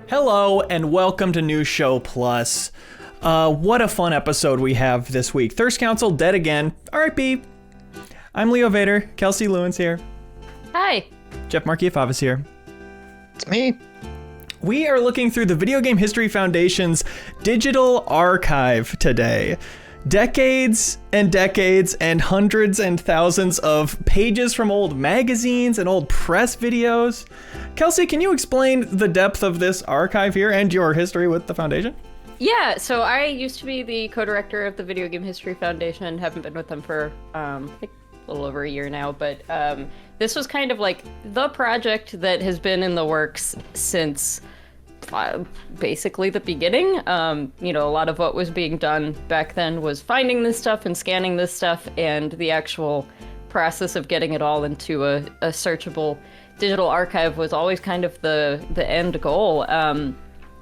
Hello and welcome to New Show Plus. What a fun episode we have this week. Thirst Council dead again. R.I.P. I'm Leo Vader. Kelsey Lewin's here. Hi. Jeff Marchiafava's here. It's me. We are looking through the Video Game History Foundation's Digital Archive today. Decades and decades and hundreds and thousands of pages from old magazines and old press videos. Kelsey, can you explain the depth of this archive here and your history with the foundation? Yeah, so I used to be the co-director of the Video Game History Foundation. Haven't been with them for I think a little over a year now, but this was kind of like the project that has been in the works since basically the beginning. A lot of what was being done back then was finding this stuff and scanning this stuff, and the actual process of getting it all into a searchable digital archive was always kind of the end goal.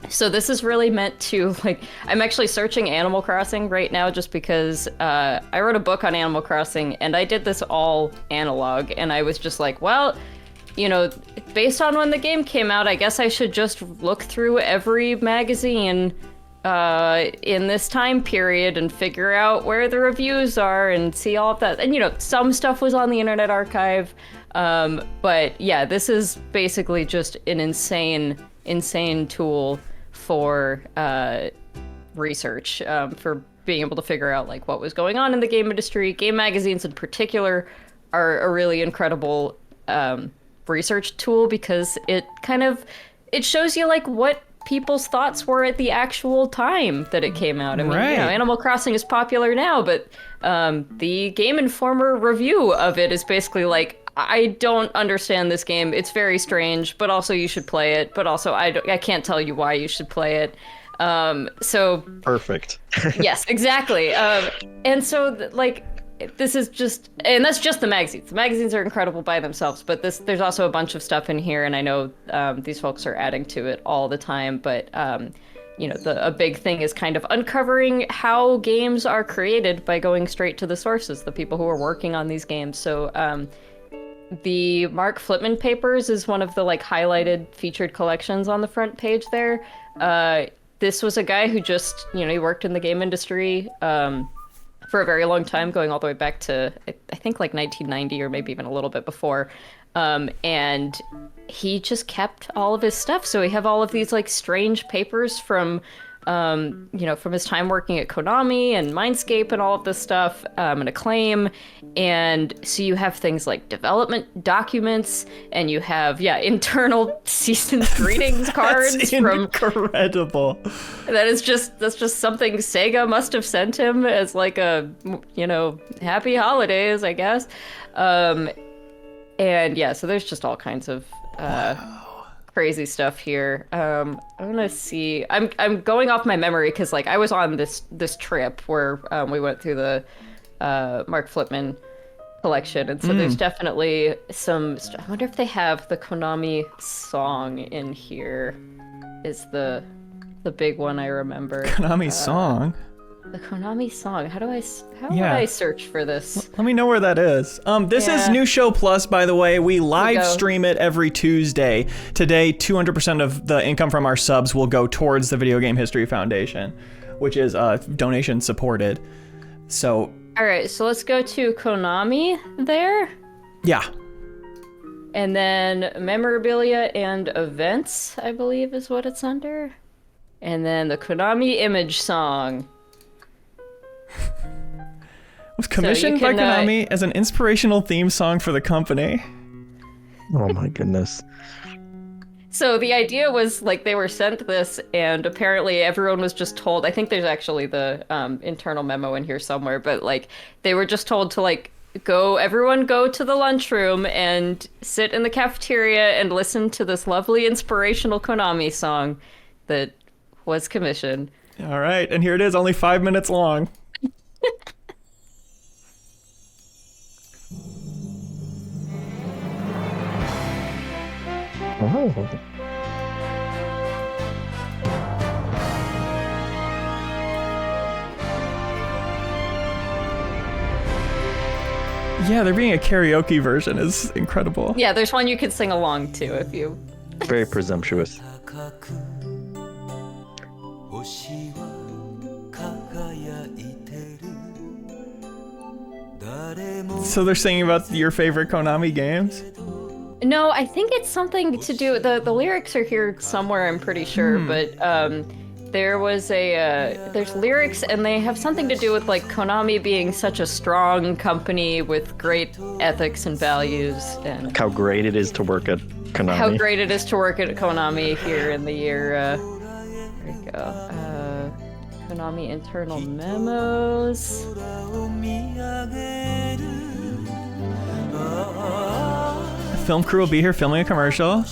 So this is really meant to, I'm actually searching Animal Crossing right now just because I wrote a book on Animal Crossing and I did this all analog, and I was just like, well, based on when the game came out, I guess I should just look through every magazine in this time period and figure out where the reviews are and see all of that. And, some stuff was on the Internet Archive. But yeah, this is basically just an insane tool for research, for being able to figure out what was going on in the game industry. Game magazines in particular are a really incredible research tool because it shows you what people's thoughts were at the actual time that it came out. I mean, right. Animal Crossing is popular now, but the Game Informer review of it is basically I don't understand this game. It's very strange, but also you should play it. But also I can't tell you why you should play it. So perfect. Yes, exactly. And so this is just, and that's just the magazines. The magazines are incredible by themselves, but there's also a bunch of stuff in here, and I know these folks are adding to it all the time, but a big thing is kind of uncovering how games are created by going straight to the sources, the people who are working on these games. So the Mark Flitman papers is one of the highlighted featured collections on the front page there. This was a guy who just, he worked in the game industry for a very long time, going all the way back to, I think 1990 or maybe even a little bit before. And he just kept all of his stuff. So we have all of these strange papers from his time working at Konami and Mindscape and all of this stuff, and Acclaim. And so you have things like development documents, and you have, internal season greetings cards. That's incredible. That's just something Sega must have sent him as happy holidays, I guess. And yeah, so there's just all kinds of crazy stuff here. I'm gonna see. I'm going off my memory because I was on this trip where we went through the Mark Flitman collection, and so there's definitely some. I wonder if they have the Konami song in here. Is the big one I remember? Konami song. The Konami song. How would I search for this? Let me know where that is. This is New Show Plus, by the way. We live stream it every Tuesday. Today, 200% of the income from our subs will go towards the Video Game History Foundation, which is donation supported. So. All right, so let's go to Konami there. Yeah. And then memorabilia and events, I believe, is what it's under. And then the Konami image song. Was commissioned by Konami as an inspirational theme song for the company. Oh my goodness. So the idea was they were sent this, and apparently everyone was just told, I think there's actually the internal memo in here somewhere, but they were just told to everyone go to the lunchroom and sit in the cafeteria and listen to this lovely inspirational Konami song that was commissioned. All right, and here it is, only 5 minutes long. Oh. Yeah, there being a karaoke version is incredible. Yeah, there's one you can sing along to if you... Very presumptuous. So they're singing about your favorite Konami games? No, I think it's something to do. The lyrics are here somewhere, I'm pretty sure, but there's lyrics, and they have something to do with like Konami being such a strong company with great ethics and values, and How great it is to work at Konami. how great it is to work at Konami here in the year. There we go. Konami internal memos. The film crew will be here filming a commercial.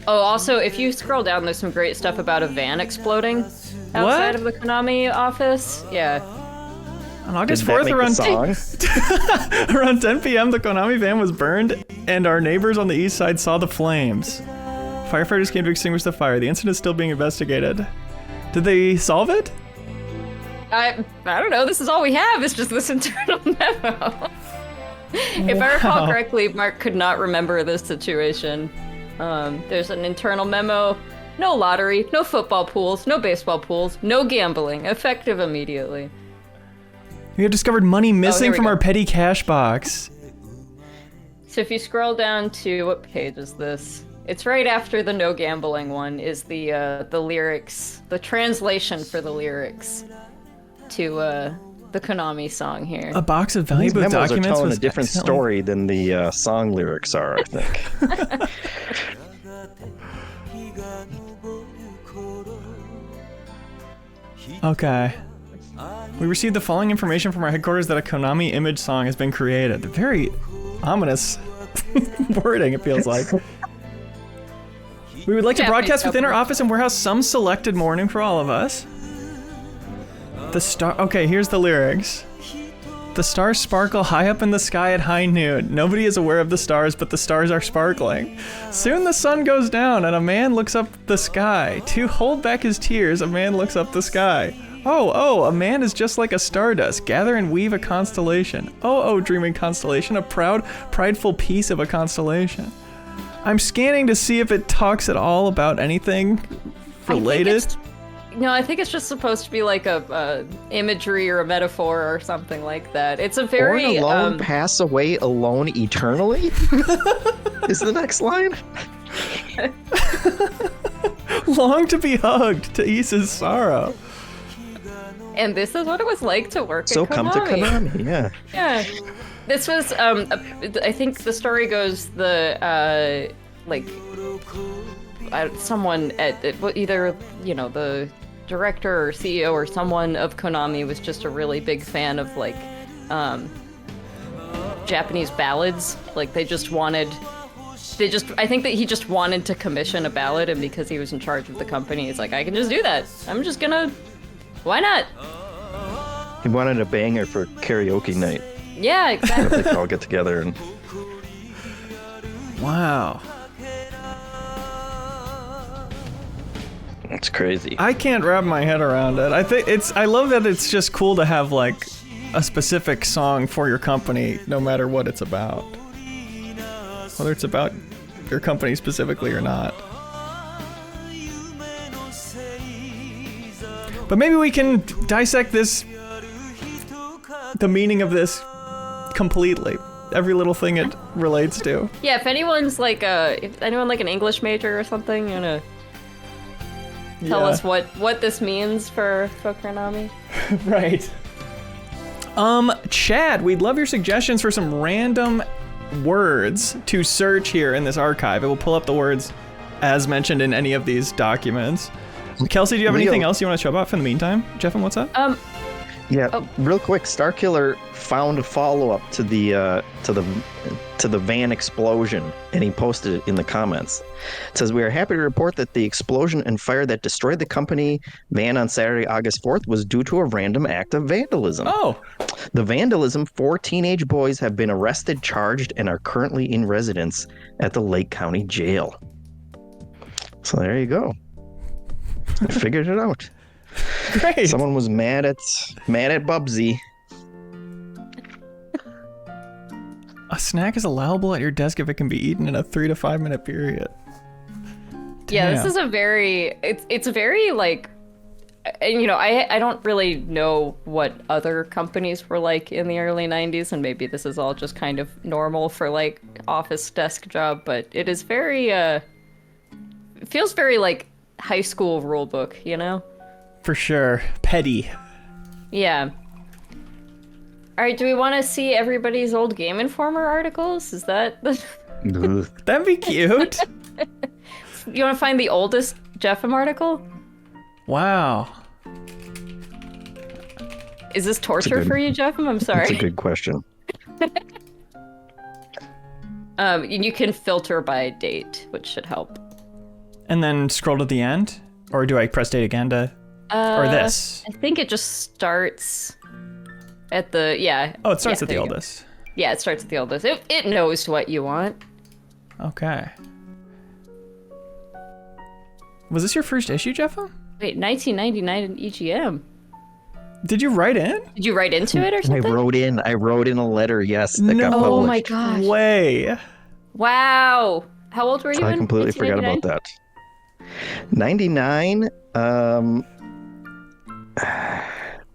Oh, also, if you scroll down, there's some great stuff about a van exploding outside of the Konami office. Yeah. On August Did that 4th, make around the song? around 10 p.m., the Konami van was burned, and our neighbors on the east side saw the flames. Firefighters came to extinguish the fire. The incident is still being investigated. Did they solve it? I don't know. This is all we have. It's just this internal memo. If I recall correctly, Mark could not remember this situation. There's an internal memo. No lottery, no football pools, no baseball pools, no gambling. Effective immediately. We have discovered money missing we from go. our petty cash box. So if you scroll down to, what page is this? It's right after the no gambling one is the lyrics, the translation for the lyrics to the Konami song here. A box of These valuable memos are documents telling was a different accidentally- story than the song lyrics are, I think. Okay. We received the following information from our headquarters that a Konami image song has been created. Very ominous wording, it feels like. We would like to broadcast within our office and warehouse some selected morning for all of us. The star. Okay, here's the lyrics. The stars sparkle high up in the sky at high noon. Nobody is aware of the stars, but the stars are sparkling. Soon the sun goes down and a man looks up the sky. To hold back his tears, a man looks up the sky. Oh, a man is just like a stardust. Gather and weave a constellation. Oh, dreaming constellation, a proud, prideful piece of a constellation. I'm scanning to see if it talks at all about anything related. I think it's just supposed to be like a imagery or a metaphor or something like that. It's a very Born alone, pass away alone eternally? Is the next line? Long to be hugged to ease his sorrow. And this is what it was like to work So at Konami. come to Konami, yeah. Yeah. This was, I think the story goes someone at either, the director or CEO or someone of Konami was just a really big fan of Japanese ballads. Like I think that he just wanted to commission a ballad, and because he was in charge of the company, he's like, I can just do that. Why not? He wanted a banger for karaoke night. Yeah, exactly. They all get together and... Wow. It's crazy. I can't wrap my head around it. I love that it's just cool to have like a specific song for your company, no matter what it's about. Whether it's about your company specifically or not. But maybe we can dissect the meaning of this completely. Every little thing it relates to. Yeah, if anyone's like an English major or something, tell us what this means for Konami. Right. Chad, we'd love your suggestions for some random words to search here in this archive. It will pull up the words as mentioned in any of these documents. Kelsey, do you have anything else you want to show about for the meantime? Jeffin, what's up? Real quick, Starkiller found a follow-up to the van explosion, and he posted it in the comments. It says, we are happy to report that the explosion and fire that destroyed the company van on Saturday, August 4th was due to a random act of vandalism. Oh. The vandalism, 4 teenage boys have been arrested, charged, and are currently in residence at the Lake County Jail. So there you go. I figured it out. Great. Someone was mad at Bubsy. A snack is allowable at your desk if it can be eaten in a 3 to 5 minute period. Yeah, this Damn. is a very it's a very like, and you know, I don't really know what other companies were like in the early 90s, and maybe this is all just kind of normal for like office desk job, but it is very it feels very like high school rule book, you know? For sure. Petty. Yeah. All right, do we want to see everybody's old Game Informer articles? Is that That'd be cute. You want to find the oldest Jeffem article? Wow. Is this torture for you, Jeffem? I'm sorry. That's a good question. You can filter by date, which should help. And then scroll to the end? Or do I press date again to... or this? I think it just starts at the, yeah. Oh, it starts yeah, at the there you go. oldest. Yeah, it starts at the oldest. It knows what you want. Okay. Was this your first issue, Jeffem? Wait, 1999 in EGM. Did you write in? Did you write into it or I something? I wrote in a letter, yes, that got No. published. Oh my gosh. Way. Wow. How old were you I in completely forgot about 1999? that. 99,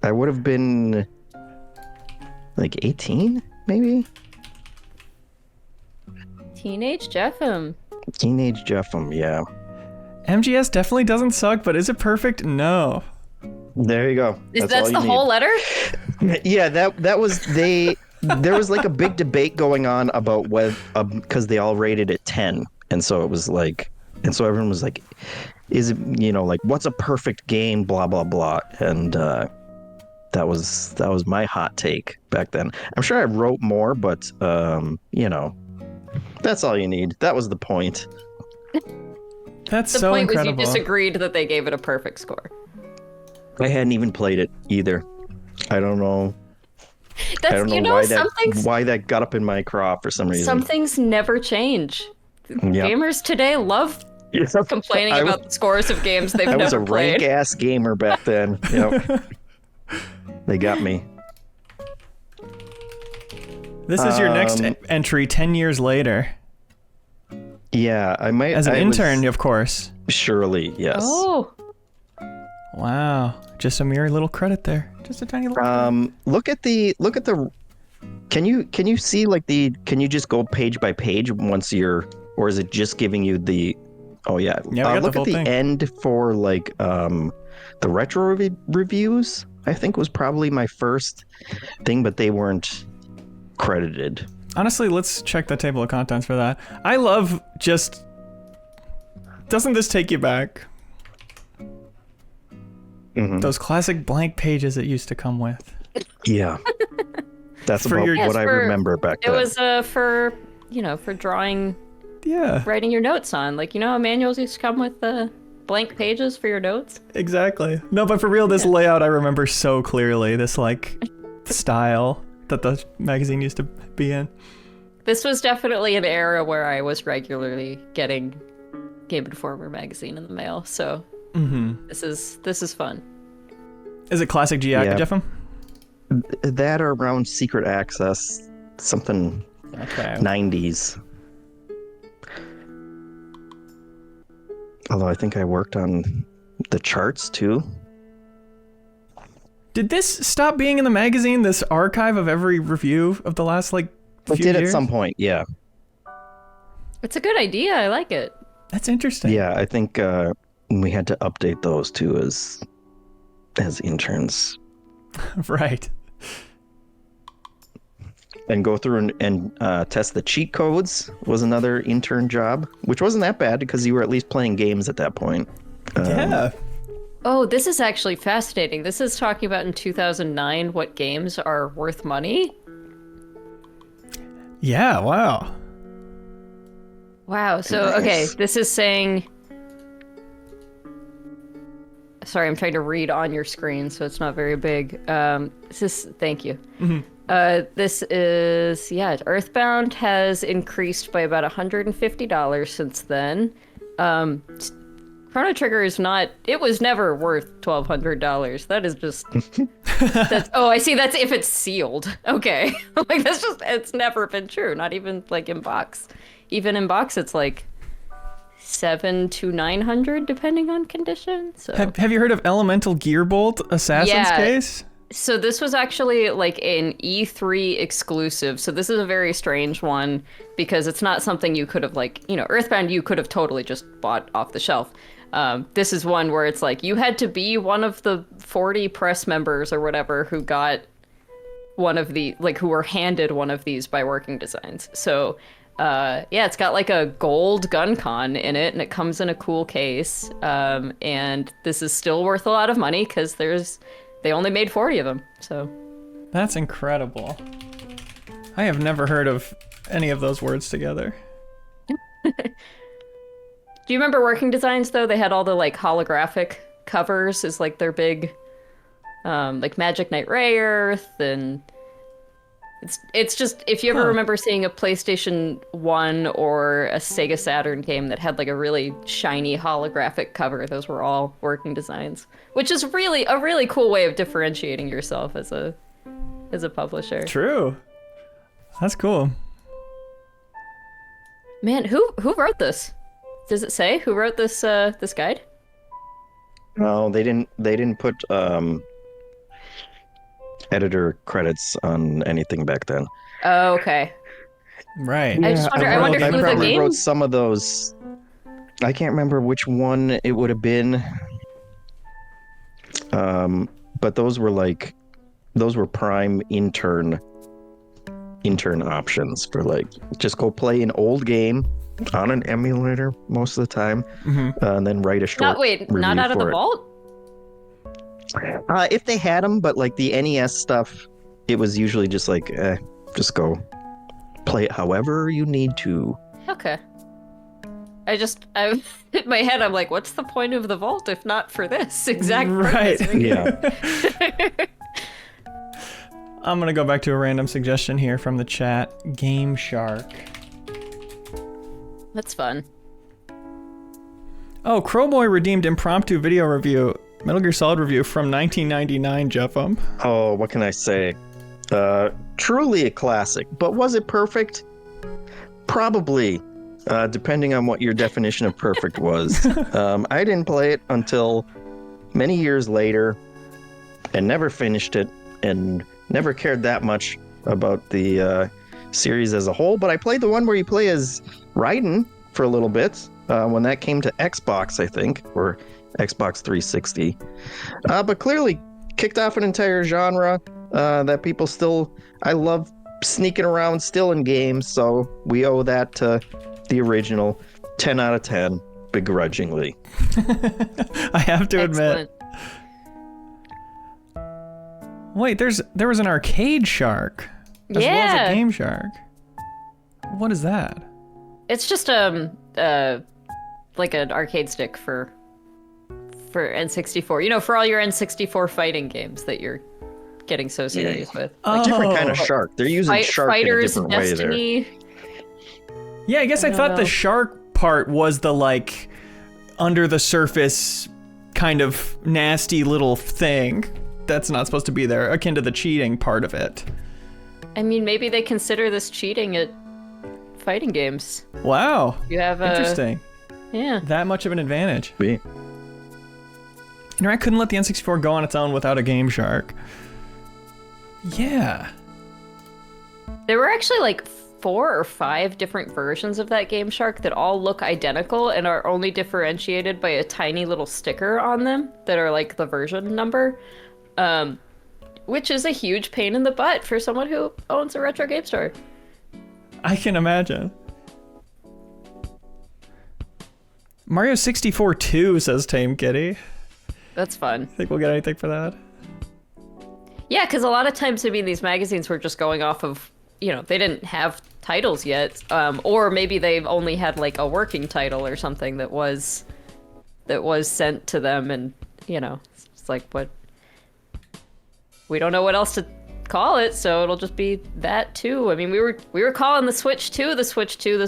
I would have been like 18, maybe? Teenage Jeffem. Teenage Jeffem, yeah. MGS definitely doesn't suck, but is it perfect? No. There you go. That's all you the need. whole letter? Yeah, that was there was like a big debate going on about whether because they all rated it 10, and so it was like, and so everyone was like, is it, you know, like, what's a perfect game, blah blah blah, and that was my hot take back then. I'm sure I wrote more, but you know, that's all you need. That was the point. That's The so point incredible. was you disagreed that they gave it a perfect score. I hadn't even played it either. I don't know. That's, I don't know, you know, why that got up in my craw for some reason. some things never change. Yep. Gamers today love complaining about the scores of games they've I was a never played. rank ass gamer back then. Yep. They got me. This is your next entry 10 years later. Yeah, I might. As an I intern, was, of course. surely, yes. Oh, Wow. Just a mere little credit there. Just a tiny little Look at the. Can you see like can you just go page by page once you're, or is it just giving you the? Oh yeah. Yeah, we got look the at whole the thing. end for like the retro reviews. I think was probably my first thing, but they weren't credited. Honestly, let's check the table of contents for that. I love just... Doesn't this take you back? Mm-hmm. Those classic blank pages it used to come with. Yeah. That's For about your- what I remember back it then. was for, you know, for drawing, Yeah, writing your notes on. Like, you know how manuals used to come with blank pages for your notes? exactly. No, but for real, this layout I remember so clearly. This, like, style that the magazine used to be in. This was definitely an era where I was regularly getting Game Informer magazine in the mail, so this is fun. Is it classic GI, Yeah. Jeffem? That or around Secret Access, something Okay. 90s. Although I think I worked on the charts too. Did this stop being in the magazine, this archive of every review of the last, like, It few did years? at some point, yeah. It's a good idea. I like it. That's interesting. Yeah, I think we had to update those too as interns. Right. And go through and test the cheat codes was another intern job, which wasn't that bad because you were at least playing games at that point. Yeah. Oh, this is actually fascinating. This is talking about in 2009 what games are worth money. Yeah, wow. Wow. So, okay, this is saying... Sorry, I'm trying to read on your screen, so it's not very big. Thank you. This is, yeah, Earthbound has increased by about $150 since then. Chrono Trigger is not, it was never worth $1,200. That is just, that's, oh, I see, that's if it's sealed. Okay. Like, that's just, it's never been true. Not even, like, in box. Even in box, it's like 700 to 900 depending on condition. So Have you heard of Elemental Gearbolt Assassin's Case? So this was actually like an E3 exclusive. So this is a very strange one because it's not something you could have like, Earthbound you could have totally just bought off the shelf. This is one where it's like you had to be one of the 40 press members or whatever who got one of the, like, who were handed one of these by Working Designs. So it's got like a gold gun con in it, and it comes in a cool case. And this is still worth a lot of money because they only made 40 of them. So that's incredible. I have never heard of any of those words together. Do you remember Working Designs though? They had all the like holographic covers as like their big, like Magic Knight Rayearth, and it's just, if you ever remember seeing a PlayStation 1 or a Sega Saturn game that had like a really shiny holographic cover, those were all Working Designs, which is really a really cool way of differentiating yourself as a publisher. True. That's cool. Man, who wrote this? Does it say who wrote this this guide? No, they didn't put editor credits on anything back then. Oh, okay. Right. I just wonder. I wonder I who the probably game. wrote some of those. I can't remember which one it would have been. But those were prime intern options for like just go play an old game on an emulator most of the time, and then write a short. Not out of the vault. If they had them, but like the NES stuff, it was usually just like, just go play it however you need to. Okay. I in my head, I'm like, what's the point of the vault if not for this exact right? purpose? Yeah. I'm gonna go back to a random suggestion here from the chat. Game Shark. That's fun. Oh, Crowboy redeemed impromptu video review, Metal Gear Solid review from 1999, Jeffem. Oh, what can I say? Truly a classic, but was it perfect? Probably, depending on what your definition of perfect was. I didn't play it until many years later, and never finished it, and never cared that much about the series as a whole. But I played the one where you play as Raiden for a little bit, when that came to Xbox, I think, or Xbox 360. But clearly kicked off an entire genre that people still... I love sneaking around still in games, so we owe that to the original. 10 out of 10, begrudgingly. I have to admit. Wait, there was an arcade shark as well as a game shark. What is that? It's just like an arcade stick for N64. You know, for all your N64 fighting games that you're getting so serious with. A different kind of shark. They're using shark in a different way there. Yeah, I guess I thought the shark part was the like under the surface kind of nasty little thing that's not supposed to be there, akin to the cheating part of it. I mean, maybe they consider this cheating at fighting games. Wow. You have interesting. Yeah. That much of an advantage. Me. You know, I couldn't let the N64 go on its own without a Game Shark. Yeah. There were actually like 4 or 5 different versions of that Game Shark that all look identical and are only differentiated by a tiny little sticker on them that are like the version number, which is a huge pain in the butt for someone who owns a retro game store. I can imagine. Mario 64 2, says Tame Kitty. That's fun. Think we'll get anything for that? Yeah, because a lot of times, I mean, these magazines were just going off of, you know, they didn't have titles yet, or maybe they've only had like a working title or something that was sent to them, and you know, it's like, what? We don't know what else to call it, so it'll just be that too. I mean, we were calling the Switch 2 this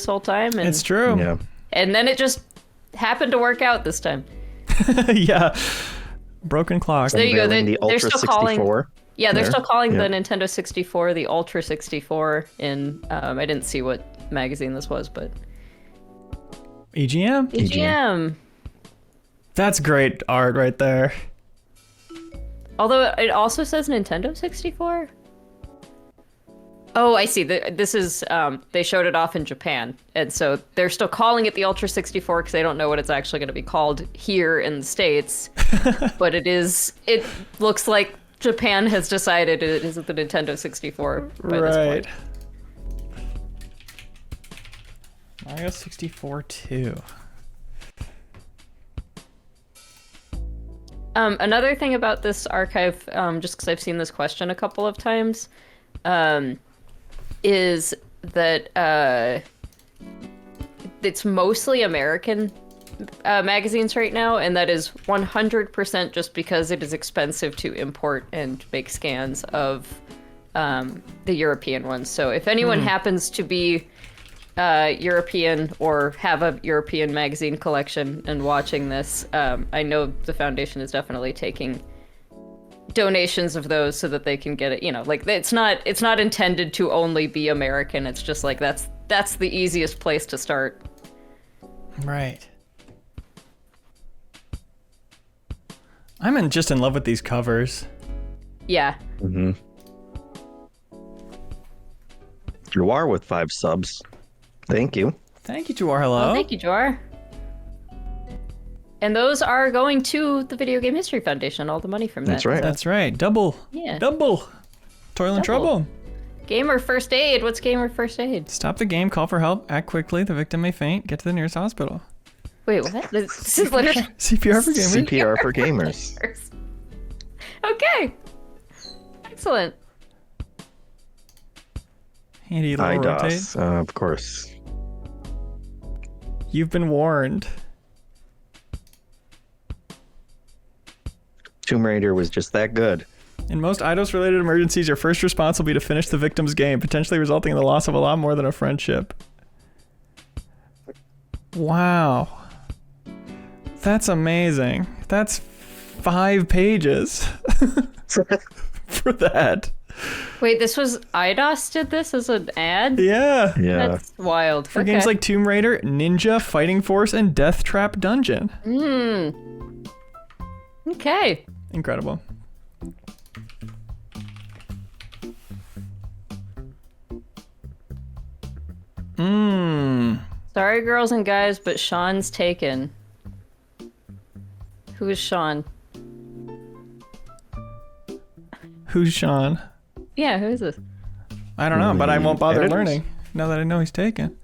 whole time, and it's true. Yeah. And then it just happened to work out this time. Yeah. Broken clock. So there you go. They're still 64. calling. Yeah, they're still calling Yeah. the Nintendo 64 the Ultra 64. In I didn't see what magazine this was, but EGM? EGM. That's great art right there. Although it also says Nintendo 64. Oh, I see. This is, they showed it off in Japan. And so they're still calling it the Ultra 64 because they don't know what it's actually going to be called here in the States. But it looks like Japan has decided it is the Nintendo 64 by this point. Mario 64 2. Another thing about this archive, just because I've seen this question a couple of times, is that it's mostly American magazines right now, and that is 100% just because it is expensive to import and make scans of the European ones. So if anyone happens to be European or have a European magazine collection and watching this, I know the foundation is definitely taking donations of those so that they can get it, like it's not intended to only be American. It's just like that's the easiest place to start. Right. I'm just in love with these covers. Yeah. Mm-hmm. You are with 5 subs. Thank you. Thank you, Jawar. Hello. Oh, thank you, Jawar. And those are going to the Video Game History Foundation, all the money from that. That's right. That's right. Double. Yeah. Double. Toil and trouble. Gamer first aid. What's gamer first aid? Stop the game, call for help, act quickly, the victim may faint, get to the nearest hospital. Wait, what? This is literally CPR for gamers. CPR for gamers. Okay. Excellent. Handy little rotate. IDOS, of course. You've been warned. Tomb Raider was just that good. In most IDOS-related emergencies, your first response will be to finish the victim's game, potentially resulting in the loss of a lot more than a friendship. Wow. That's amazing. That's 5 pages for that. Wait, this was IDOS did this as an ad? Yeah. Yeah. That's wild. For games like Tomb Raider, Ninja, Fighting Force, and Death Trap Dungeon. Okay. Incredible. Sorry, girls and guys, but Sean's taken. Who is Sean? Who's Sean? Yeah, who is this? I don't know, but I won't bother Editors? learning now that I know he's taken.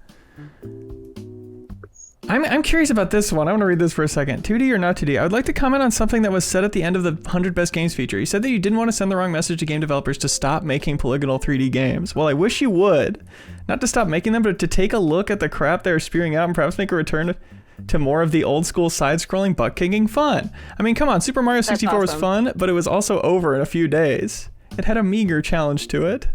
I'm curious about this one. I want to read this for a second. 2D or not 2D? I would like to comment on something that was said at the end of the 100 Best Games feature. You said that you didn't want to send the wrong message to game developers to stop making polygonal 3D games. Well, I wish you would. Not to stop making them, but to take a look at the crap they're spewing out and perhaps make a return to more of the old school side-scrolling butt-kicking fun. I mean, come on, Super Mario 64 was awesome. fun, but it was also over in a few days. It had a meager challenge to it.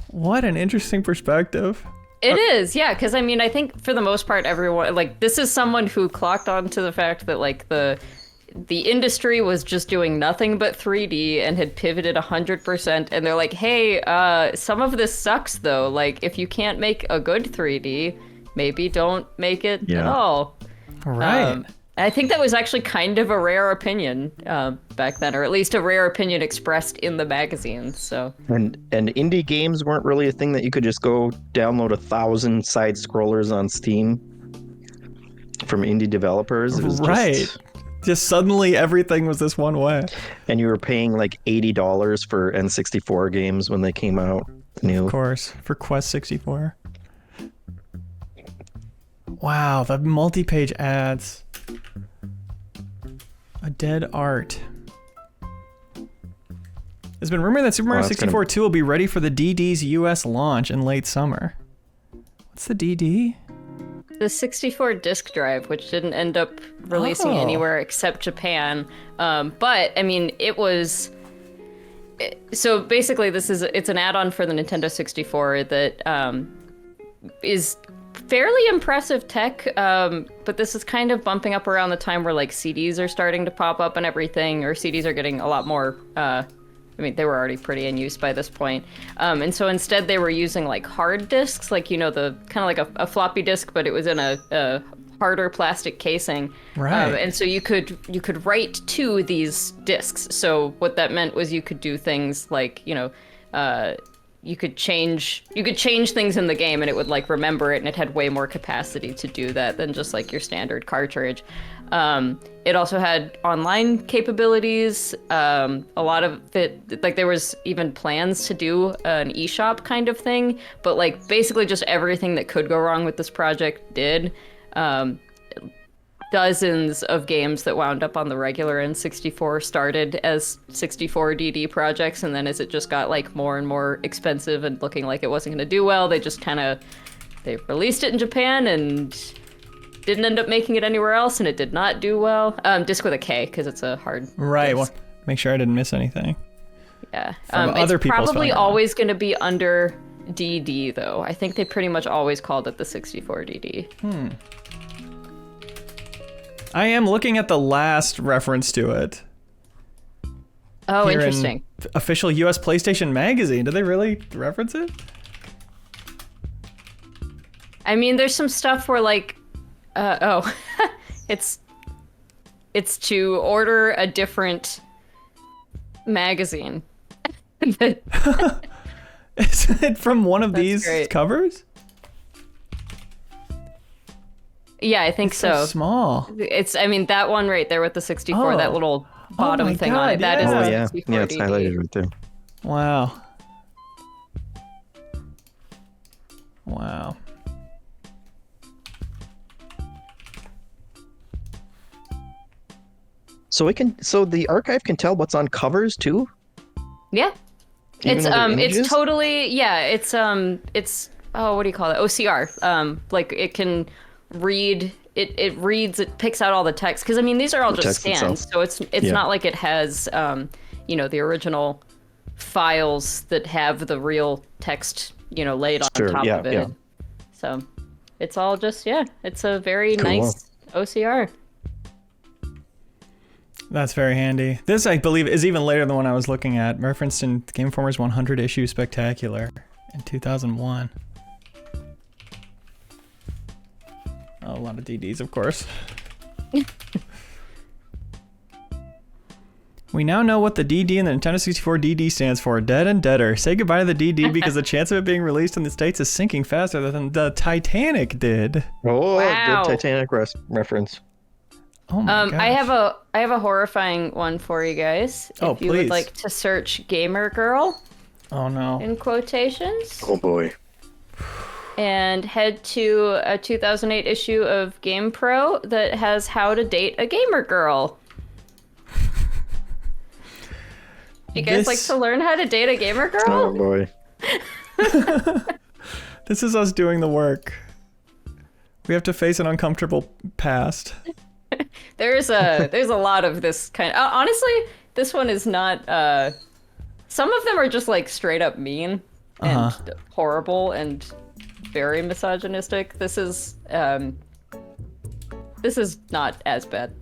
What an interesting perspective. It is, yeah, because I mean, I think for the most part, everyone, like, this is someone who clocked on to the fact that, like, the industry was just doing nothing but 3D and had pivoted 100%, and they're like, hey, some of this sucks, though. Like, if you can't make a good 3D, maybe don't make it at all. Right. I think that was actually kind of a rare opinion back then, or at least a rare opinion expressed in the magazines. So And indie games weren't really a thing that you could just go download 1,000 side scrollers on Steam from indie developers. It was Right. Just suddenly everything was this one way. And you were paying like $80 for N64 games when they came out new. Of course, for Quest 64. Wow, the multi-page ads. A dead art. There's been rumored that Super Mario 64 2 will be ready for the DD's US launch in late summer. What's the DD? the 64 disk drive, which didn't end up releasing anywhere except Japan. But I mean, it was. So basically, it's an add-on for the Nintendo 64 that is fairly impressive tech, but this is kind of bumping up around the time where like CDs are starting to pop up and everything, or CDs are getting a lot more I mean, they were already pretty in use by this point. And so instead they were using like hard disks, like, the kind of like a floppy disk, but it was in a harder plastic casing. Right. And so you could write to these disks. So what that meant was you could do things like, you could change things in the game and it would like remember it, and it had way more capacity to do that than just like your standard cartridge. It also had online capabilities. A lot of it, like there was even plans to do an eShop kind of thing, but like basically just everything that could go wrong with this project did. Dozens of games that wound up on the regular N64 started as 64DD projects, and then as it just got like more and more expensive and looking like it wasn't going to do well, they just they released it in Japan and didn't end up making it anywhere else, and it did not do well. Disc with a K, because it's a hard Right, disc. well, make sure I didn't miss anything. Yeah. Other it's people's probably spelling. always going to be under DD, though. I think they pretty much always called it the 64DD. I am looking at the last reference to it. Oh, Here in interesting. official US PlayStation Magazine. Did they really reference it? I mean, there's some stuff where like, it's to order a different magazine. Is it from one of That's these great. covers? Yeah, I think so. Small. It's, I mean, that one right there with the 64, Oh. that little bottom my thing on it, God, that is yeah. Oh, the yeah. 64 Yeah, it's DD. highlighted right there. Wow. Wow. So the archive can tell what's on covers too? Yeah. Even It's other images? it's totally, yeah, it's oh, what do you call it? OCR. Like it can read, it reads, it picks out all the text, because I mean these are all The just text scans, itself. so it's Yeah. not like it has the original files that have the real text laid on Sure, top yeah, of it. yeah. So it's all just, it's a very Cool. nice OCR. That's very handy. This, I believe, is even later than the one I was looking at. Referenced in Game Informer's 100 issue spectacular in 2001. Oh, a lot of DDs, of course. We now know what the DD in the Nintendo 64 DD stands for. Dead and Deader. Say goodbye to the DD because the chance of it being released in the States is sinking faster than the Titanic did. Oh, Wow. good Titanic reference. Oh my gosh. I have a horrifying one for you guys. Oh, if you would please. like to search Gamer Girl Oh no. in quotations. Oh boy. And head to a 2008 issue of Game Pro that has how to date a gamer girl. You guys like This- to learn how to date a gamer girl? Oh boy. This is us doing the work. We have to face an uncomfortable past. There's a lot of this kind. Honestly, this one is not. Some of them are just like straight up mean and horrible and very misogynistic. This is not as bad.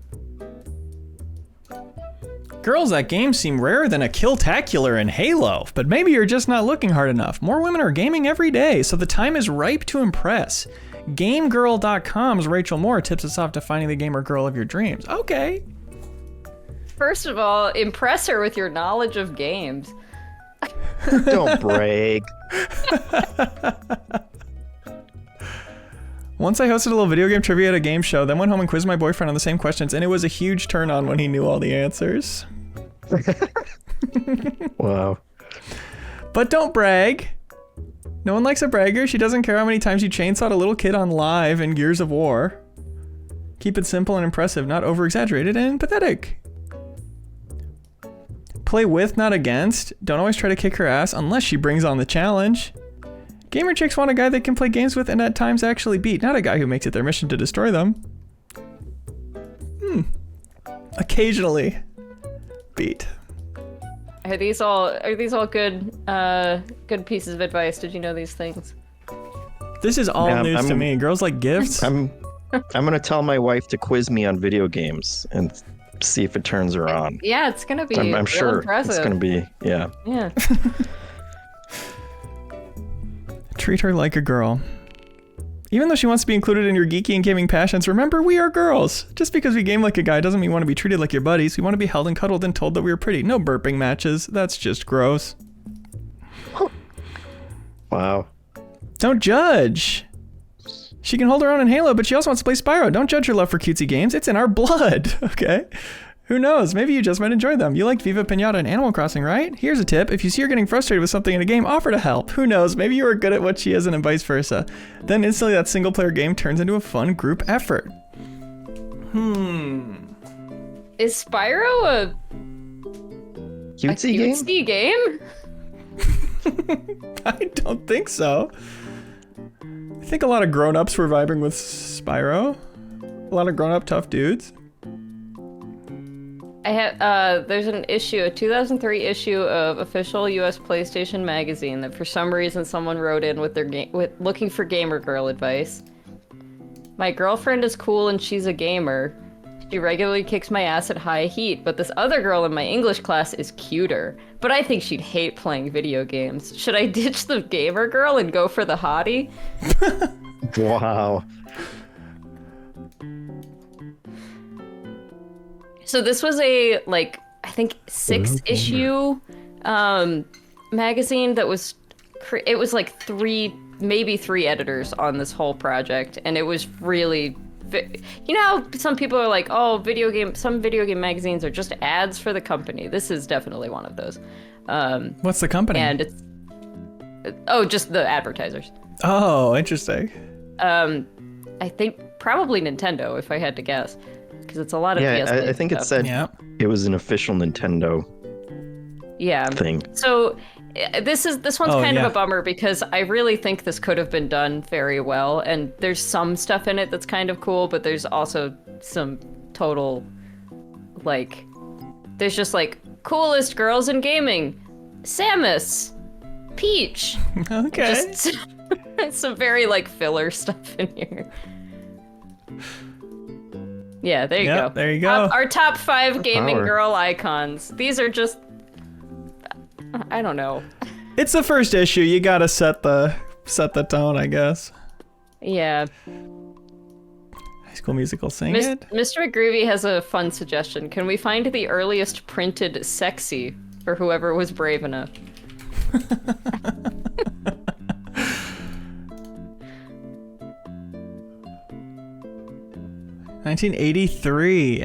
Girls at games seem rarer than a Killtacular in Halo, but maybe you're just not looking hard enough. More women are gaming every day, so the time is ripe to impress. GameGirl.com's Rachel Moore tips us off to finding the gamer girl of your dreams. Okay. First of all, impress her with your knowledge of games. Don't brag. Once I hosted a little video game trivia at a game show, then went home and quizzed my boyfriend on the same questions, and it was a huge turn on when he knew all the answers. Wow. But don't brag. No one likes a bragger. She doesn't care how many times you chainsawed a little kid on live in Gears of War. Keep it simple and impressive, not over-exaggerated and pathetic. Play with, not against. Don't always try to kick her ass unless she brings on the challenge. Gamer chicks want a guy they can play games with and at times actually beat, not a guy who makes it their mission to destroy them. Occasionally beat. Are these all good good pieces of advice? Did you know these things? This is all Yeah, news to me. Girls like gifts. I'm gonna tell my wife to quiz me on video games, and see if it turns her on. Yeah, it's gonna be. I'm real sure impressive. it's gonna be. Yeah. Yeah. Treat her like a girl. Even though she wants to be included in your geeky and gaming passions, remember we are girls. Just because we game like a guy doesn't mean we want to be treated like your buddies. We want to be held and cuddled and told that we are pretty. No burping matches. That's just gross. Wow. Don't judge. She can hold her own in Halo, but she also wants to play Spyro. Don't judge her love for cutesy games. It's in our blood, okay? Who knows? Maybe you just might enjoy them. You liked Viva Pinata and Animal Crossing, right? Here's a tip. If you see her getting frustrated with something in a game, offer to help. Who knows? Maybe you are good at what she isn't and vice versa. Then instantly that single-player game turns into a fun group effort. Is Spyro a Cutesy game? I don't think so. I think a lot of grown-ups were vibing with Spyro. A lot of grown-up tough dudes. I have there's an issue, a 2003 issue of official U.S. PlayStation magazine that for some reason someone wrote in with their looking for gamer girl advice. My girlfriend is cool and she's a gamer. She regularly kicks my ass at high heat, but this other girl in my English class is cuter. But I think she'd hate playing video games. Should I ditch the gamer girl and go for the hottie? Wow. So this was a, like, I think 6-issue magazine that was, it was like maybe three editors on this whole project. And it was really, you know how some people are like, oh, some video game magazines are just ads for the company. This is definitely one of those. What's the company? And it's, just the advertisers. Oh, interesting. I think probably Nintendo, if I had to guess. Because it's a lot of I think it said it was an official Nintendo thing. So this one's kind of a bummer because I really think this could have been done very well, and there's some stuff in it that's kind of cool, but there's also some total, like, there's just like coolest girls in gaming, Samus, Peach. Okay. Just some very like filler stuff in here. Yeah, there you go. There you go. Our top 5 gaming girl icons. These are just, I don't know. It's the first issue. You gotta set the tone, I guess. Yeah. High School Musical, sing it. Mr. McGreevy has a fun suggestion. Can we find the earliest printed sexy for whoever was brave enough? 1983.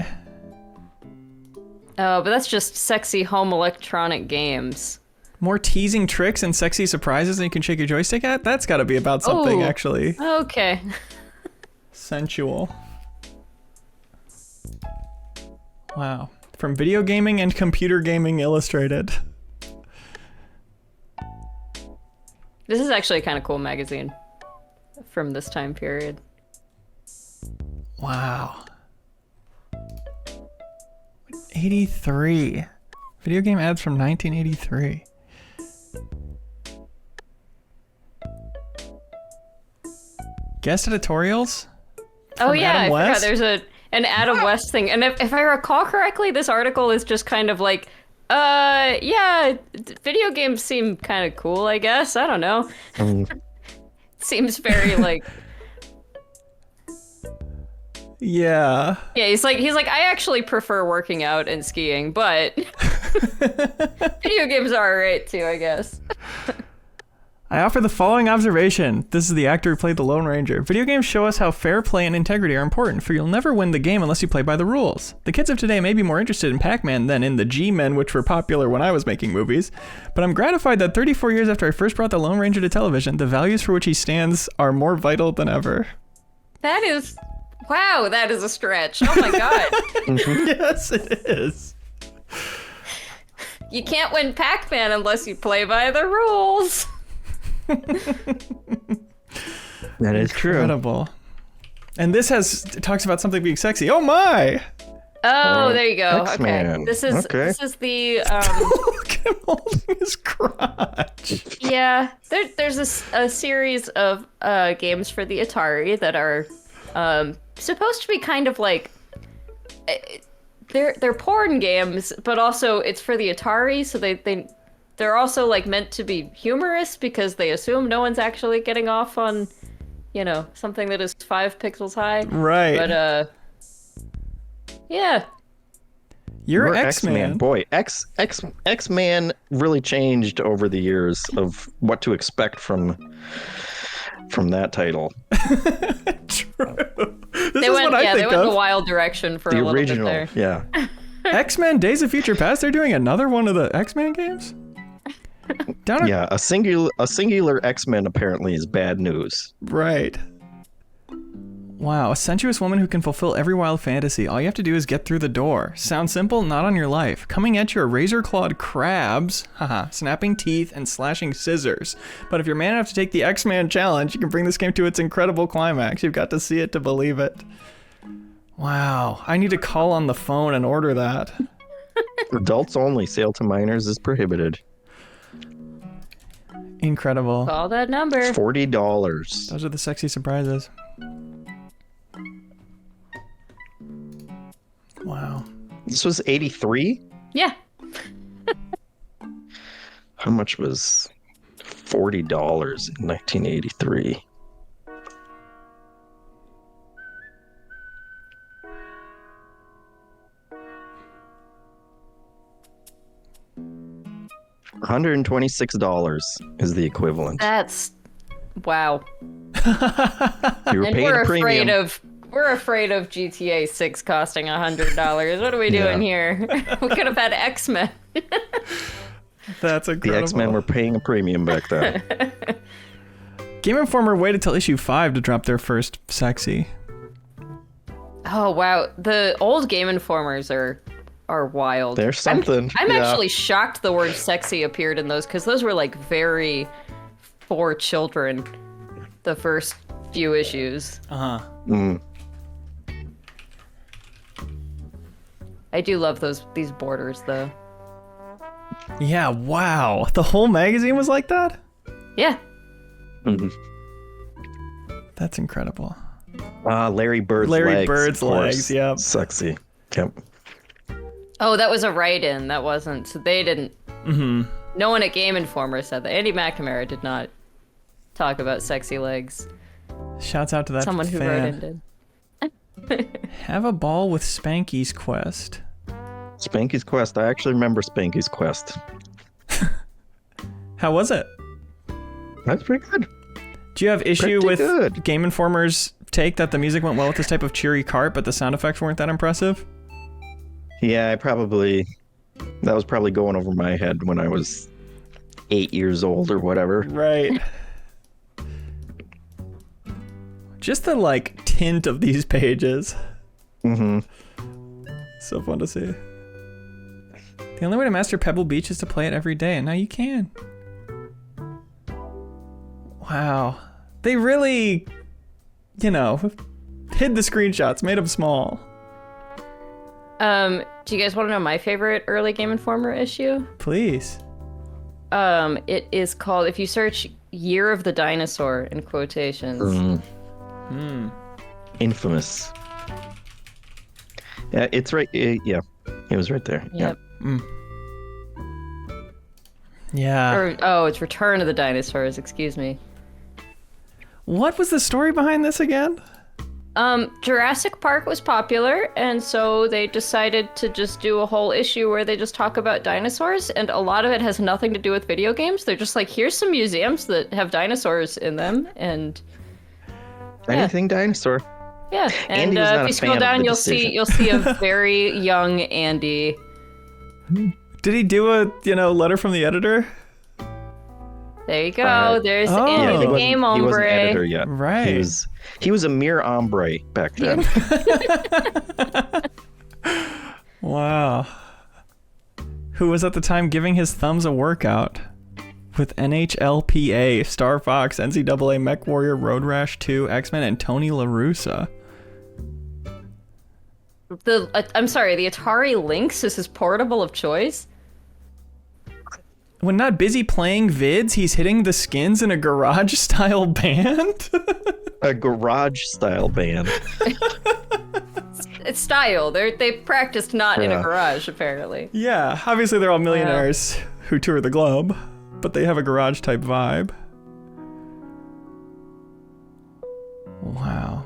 Oh, but that's just sexy home electronic games. More teasing tricks and sexy surprises than you can shake your joystick at? That's gotta be about something, actually. Okay. Sensual. Wow. From Video Gaming and Computer Gaming Illustrated. This is actually a kind of cool magazine from this time period. Wow. 83. Video game ads from 1983. Guest editorials? Oh yeah, Adam I West? forgot there's an Adam West thing. And if I recall correctly, this article is just kind of like, video games seem kind of cool, I guess. I don't know. Seems very like... Yeah. Yeah, he's like, I actually prefer working out and skiing, but video games are alright too, I guess. I offer the following observation. This is the actor who played the Lone Ranger. Video games show us how fair play and integrity are important, for you'll never win the game unless you play by the rules. The kids of today may be more interested in Pac-Man than in the G-Men, which were popular when I was making movies, but I'm gratified that 34 years after I first brought the Lone Ranger to television, the values for which he stands are more vital than ever. That is... Wow, that is a stretch. Oh my god. Yes, it is. You can't win Pac-Man unless you play by the rules. That is true. Incredible. And this talks about something being sexy. Oh my! Oh, there you go. X-Man. Okay. This is the Look at him holding his crotch. Yeah, there's a series of games for the Atari that are supposed to be kind of like they're porn games, but also it's for the Atari, so they're also like meant to be humorous because they assume no one's actually getting off on, something that is 5 pixels high. Right. But yeah. You're X-Man. Boy, X-Man really changed over the years of what to expect from that title. True. They went in a wild direction for the a little original, bit there. Yeah. X-Men Days of Future Past, they're doing another one of the X-Men games? Yeah, a singular X-Men apparently is bad news. Right. Wow, a sensuous woman who can fulfill every wild fantasy. All you have to do is get through the door. Sounds simple? Not on your life. Coming at you are razor-clawed crabs, snapping teeth, and slashing scissors. But if you're man enough to take the X-Man challenge, you can bring this game to its incredible climax. You've got to see it to believe it. Wow, I need to call on the phone and order that. Adults only. Sale to minors is prohibited. Incredible. Call that number. $40. Those are the sexy surprises. Wow. This was 83? Yeah. How much was $40 in 1983? $126 is the equivalent. That's wow. You were paying a premium. We're afraid of GTA 6 costing $100. What are we doing here? We could have had X-Men. That's incredible. The X-Men were paying a premium back then. Game Informer waited till issue 5 to drop their first sexy. Oh wow, the old Game Informers are wild. There's something. I'm actually shocked the word sexy appeared in those, because those were like very for children, the first few issues. I do love these borders though. Yeah, wow. The whole magazine was like that? Yeah. Mm-hmm. That's incredible. Larry Bird's legs, yep. Sexy. Yep. Oh, that was a write-in. That wasn't. So they didn't. Mm-hmm. No one at Game Informer said that. Andy McNamara did not talk about sexy legs. Shouts out to that someone who wrote in did. Have a ball with Spanky's Quest. Spanky's Quest. I actually remember Spanky's Quest. How was it? That's pretty good. Do you have issue Pretty with good. Game Informer's take that the music went well with this type of cheery cart, but the sound effects weren't that impressive? Yeah, that was probably going over my head when I was 8 years old or whatever. Right. Just the tint of these pages. Mm-hmm. So fun to see. The only way to master Pebble Beach is to play it every day, and now you can. Wow. They really, hid the screenshots, made them small. Do you guys want to know my favorite early Game Informer issue? Please. It is called, if you search Year of the Dinosaur in quotations. Infamous. Yeah, it's right. Yeah, it was right there. Yep. Yeah. It's Return of the Dinosaurs, excuse me. What was the story behind this again? Jurassic Park was popular, and so they decided to just do a whole issue where they just talk about dinosaurs, and a lot of it has nothing to do with video games. They're just like, here's some museums that have dinosaurs in them, and anything dinosaur. Yeah, and if you scroll down, you'll see a very young Andy. Did he do a letter from the editor? There you go. There's Andy the Game Hombre. He wasn't editor yet. Right. He was a mere hombre back then. Wow. Who was at the time giving his thumbs a workout with NHLPA, Star Fox, NCAA, Mech Warrior, Road Rash 2, X-Men, and Tony La Russa. I'm sorry, the Atari Lynx is his portable of choice? When not busy playing vids, he's hitting the skins in a garage-style band? A garage-style band. it's style. They practiced not in a garage, apparently. Yeah, obviously they're all millionaires who tour the globe, but they have a garage type vibe. Wow.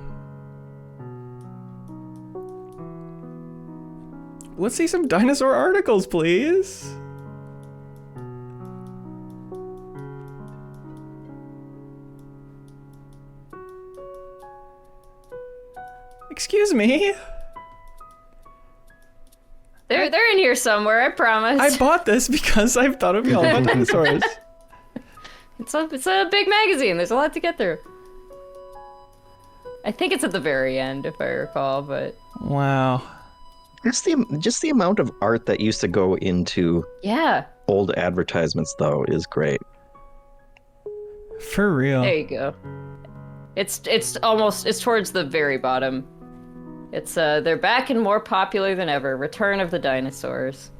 Let's see some dinosaur articles, please. Excuse me. They're in here somewhere, I promise. I bought this because I thought it'd be all about dinosaurs. It's a big magazine. There's a lot to get through. I think it's at the very end, if I recall, but... Wow. Just the amount of art that used to go into old advertisements, though, is great. For real. There you go. It's towards the very bottom. It's they're back and more popular than ever. Return of the Dinosaurs.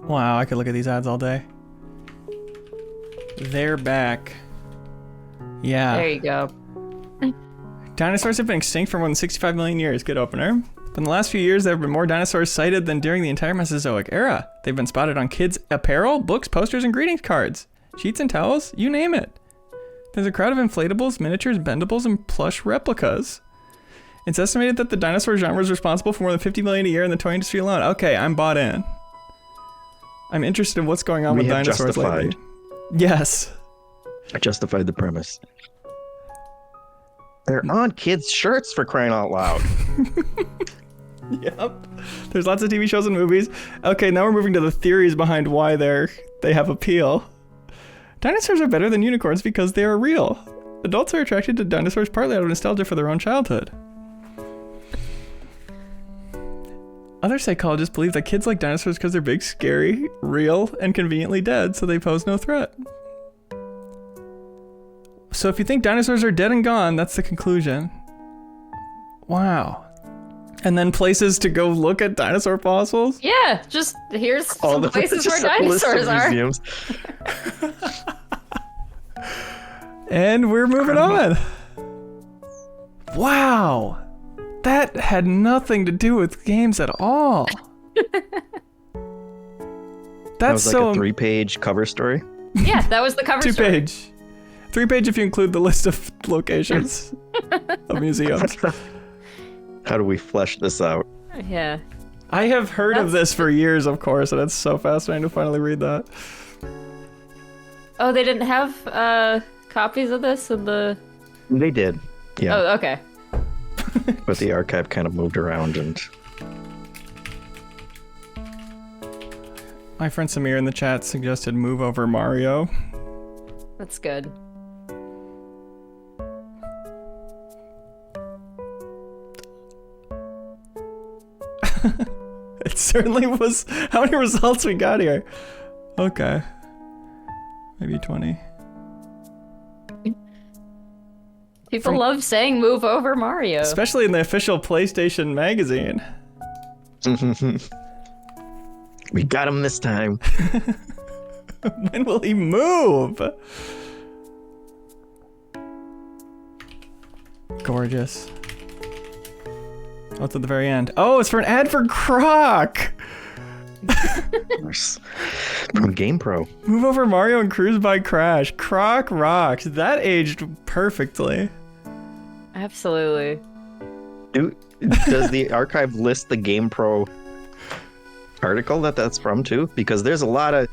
Wow, I could look at these ads all day. They're back. Yeah. There you go. Dinosaurs have been extinct for more than 65 million years. Good opener. But in the last few years, there have been more dinosaurs sighted than during the entire Mesozoic era. They've been spotted on kids' apparel, books, posters, and greetings cards. Sheets and towels, you name it. There's a crowd of inflatables, miniatures, bendables, and plush replicas. It's estimated that the dinosaur genre is responsible for more than 50 million a year in the toy industry alone. Okay, I'm bought in. I'm interested in what's going on with dinosaurs lately. Yes. I justified the premise. They're on kids' shirts, for crying out loud. Yep. There's lots of TV shows and movies. Okay, now we're moving to the theories behind why they have appeal. Dinosaurs are better than unicorns because they are real. Adults are attracted to dinosaurs partly out of nostalgia for their own childhood. Other psychologists believe that kids like dinosaurs because they're big, scary, real, and conveniently dead, so they pose no threat. So if you think dinosaurs are dead and gone, that's the conclusion. Wow. And then places to go look at dinosaur fossils? Yeah, just here's some places where dinosaurs are. And we're moving on. Wow. That had nothing to do with games at all. That was like a 3-page cover story? Yeah, that was the cover story. 2-page. 3-page if you include the list of locations of museums. How do we flesh this out? Yeah. I have heard of this for years, of course, and it's so fascinating to finally read that. Oh, they didn't have copies of this in the... They did, yeah. Oh, okay. But the archive kind of moved around and... My friend Samir in the chat suggested Move Over Mario. That's good. It certainly was. How many results we got here? Okay. Maybe 20. People love saying Move Over Mario. Especially in the official PlayStation magazine. We got him this time. When will he move? Gorgeous. Oh, it's at the very end. Oh, it's for an ad for Croc! From GamePro. Move Over Mario and Cruise by Crash. Croc rocks. That aged perfectly. Absolutely. Does the archive list the GamePro article that's from too? Because there's a lot of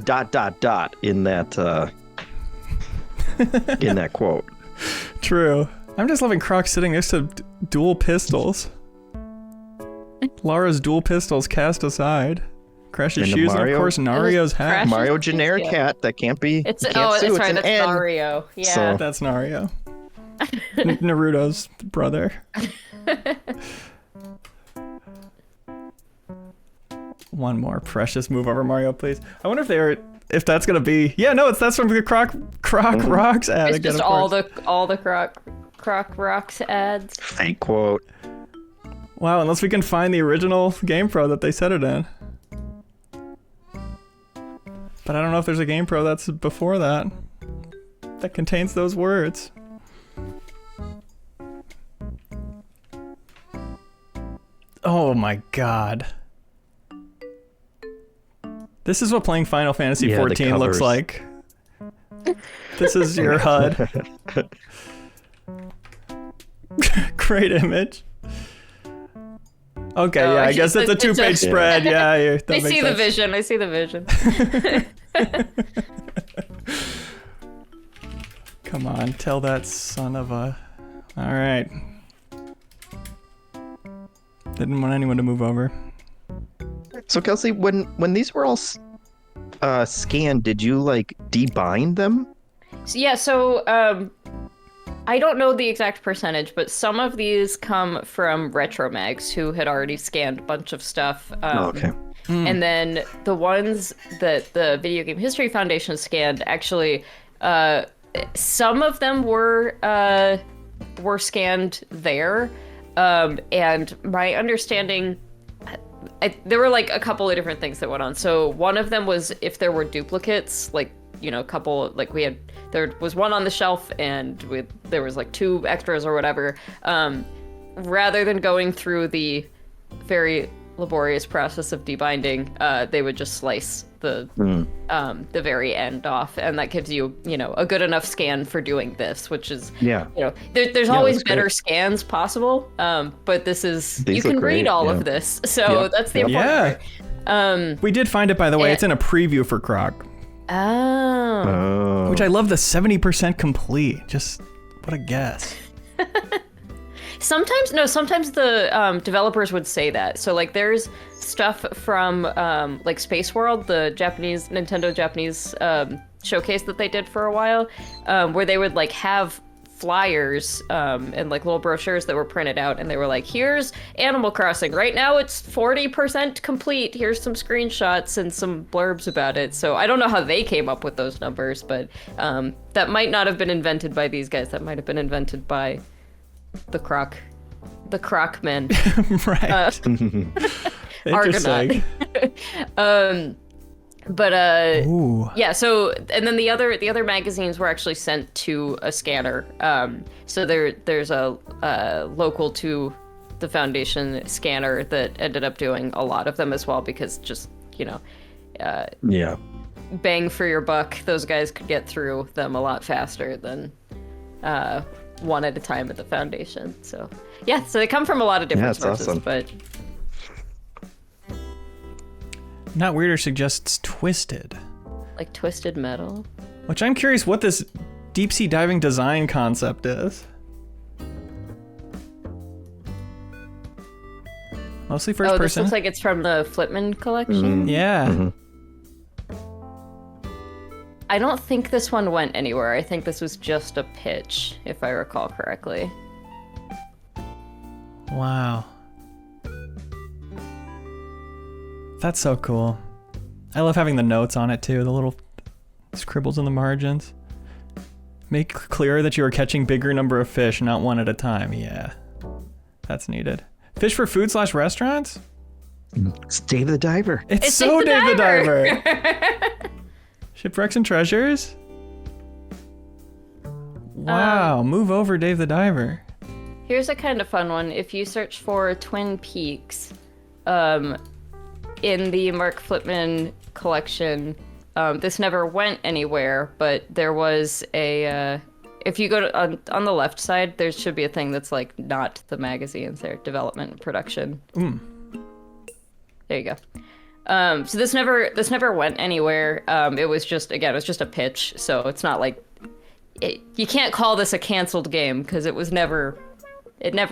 dot in that in that quote. True. I'm just loving Croc sitting next to dual pistols. Lara's dual pistols cast aside. Crash's shoes, and of course Nario's hat. Mario generic hat that can't be. That's right. That's Nario. Yeah, so, that's Nario. Naruto's brother. One more precious Move Over Mario, please. I wonder if that's gonna be. Yeah, no, that's from the Croc Rocks ad. It's again, just all the Croc Rocks ads. Fake quote. Wow, unless we can find the original GamePro that they said it in. But I don't know if there's a GamePro that's before that contains those words. Oh my god. This is what playing Final Fantasy XIV looks like. This is your HUD. Great image. Okay, yeah, I guess it's a two-page spread. Yeah, I see the vision. I see the vision. Come on, tell that son of a... All right. Didn't want anyone to move over. So Kelsey, when these were all scanned, did you like debind them? Yeah, so I don't know the exact percentage, but some of these come from Retromags, who had already scanned a bunch of stuff. Okay. And then the ones that the Video Game History Foundation scanned, actually, some of them were scanned there. And my understanding, there were like a couple of different things that went on. So one of them was if there were duplicates, like, you know, a couple, like there was one on the shelf and there was like 2 extras or whatever. Rather than going through the very laborious process of debinding, they would just slice the very end off, and that gives you, you know, a good enough scan for doing this, which is, you know, there's always better great. Scans possible, but this is, these you can read all of this, so that's the important part. We did find it, by the way. It's in a preview for Croc. Oh. Which I love, the 70% complete. Just what a guess. Sometimes the developers would say that. So like there's stuff from like Space World, the Nintendo Japanese showcase that they did for a while, where they would like have flyers and like little brochures that were printed out, and they were like, here's Animal Crossing. Right now it's 40% complete. Here's some screenshots and some blurbs about it. So I don't know how they came up with those numbers, but that might not have been invented by these guys. That might have been invented by the Croc men. Right. Argonaut. But yeah, so and then the other magazines were actually sent to a scanner. So there's a local to the Foundation scanner that ended up doing a lot of them as well, because just, you know, bang for your buck, those guys could get through them a lot faster than one at a time at the Foundation. So yeah, so they come from a lot of different sources. Awesome. But Not Weirder suggests Twisted. Like Twisted Metal? Which I'm curious what this deep sea diving design concept is. Mostly first person. This looks like it's from the Flitman collection? Yeah. Mm-hmm. I don't think this one went anywhere. I think this was just a pitch, if I recall correctly. Wow. That's so cool. I love having the notes on it too, the little scribbles in the margins. Make clear that you are catching bigger number of fish, not one at a time. Yeah, that's needed. Fish for food / restaurants? It's Dave the Diver. It's so Dave the Diver. Shipwrecks and Treasures? Wow, move over Dave the Diver. Here's a kind of fun one. If you search for Twin Peaks, in the Mark Flitman collection, this never went anywhere, but there was a, if you go to, on the left side, there should be a thing that's like not the magazines there, development and production. There you go. So this never went anywhere. It was just a pitch, so it's not like, you can't call this a canceled game, because it never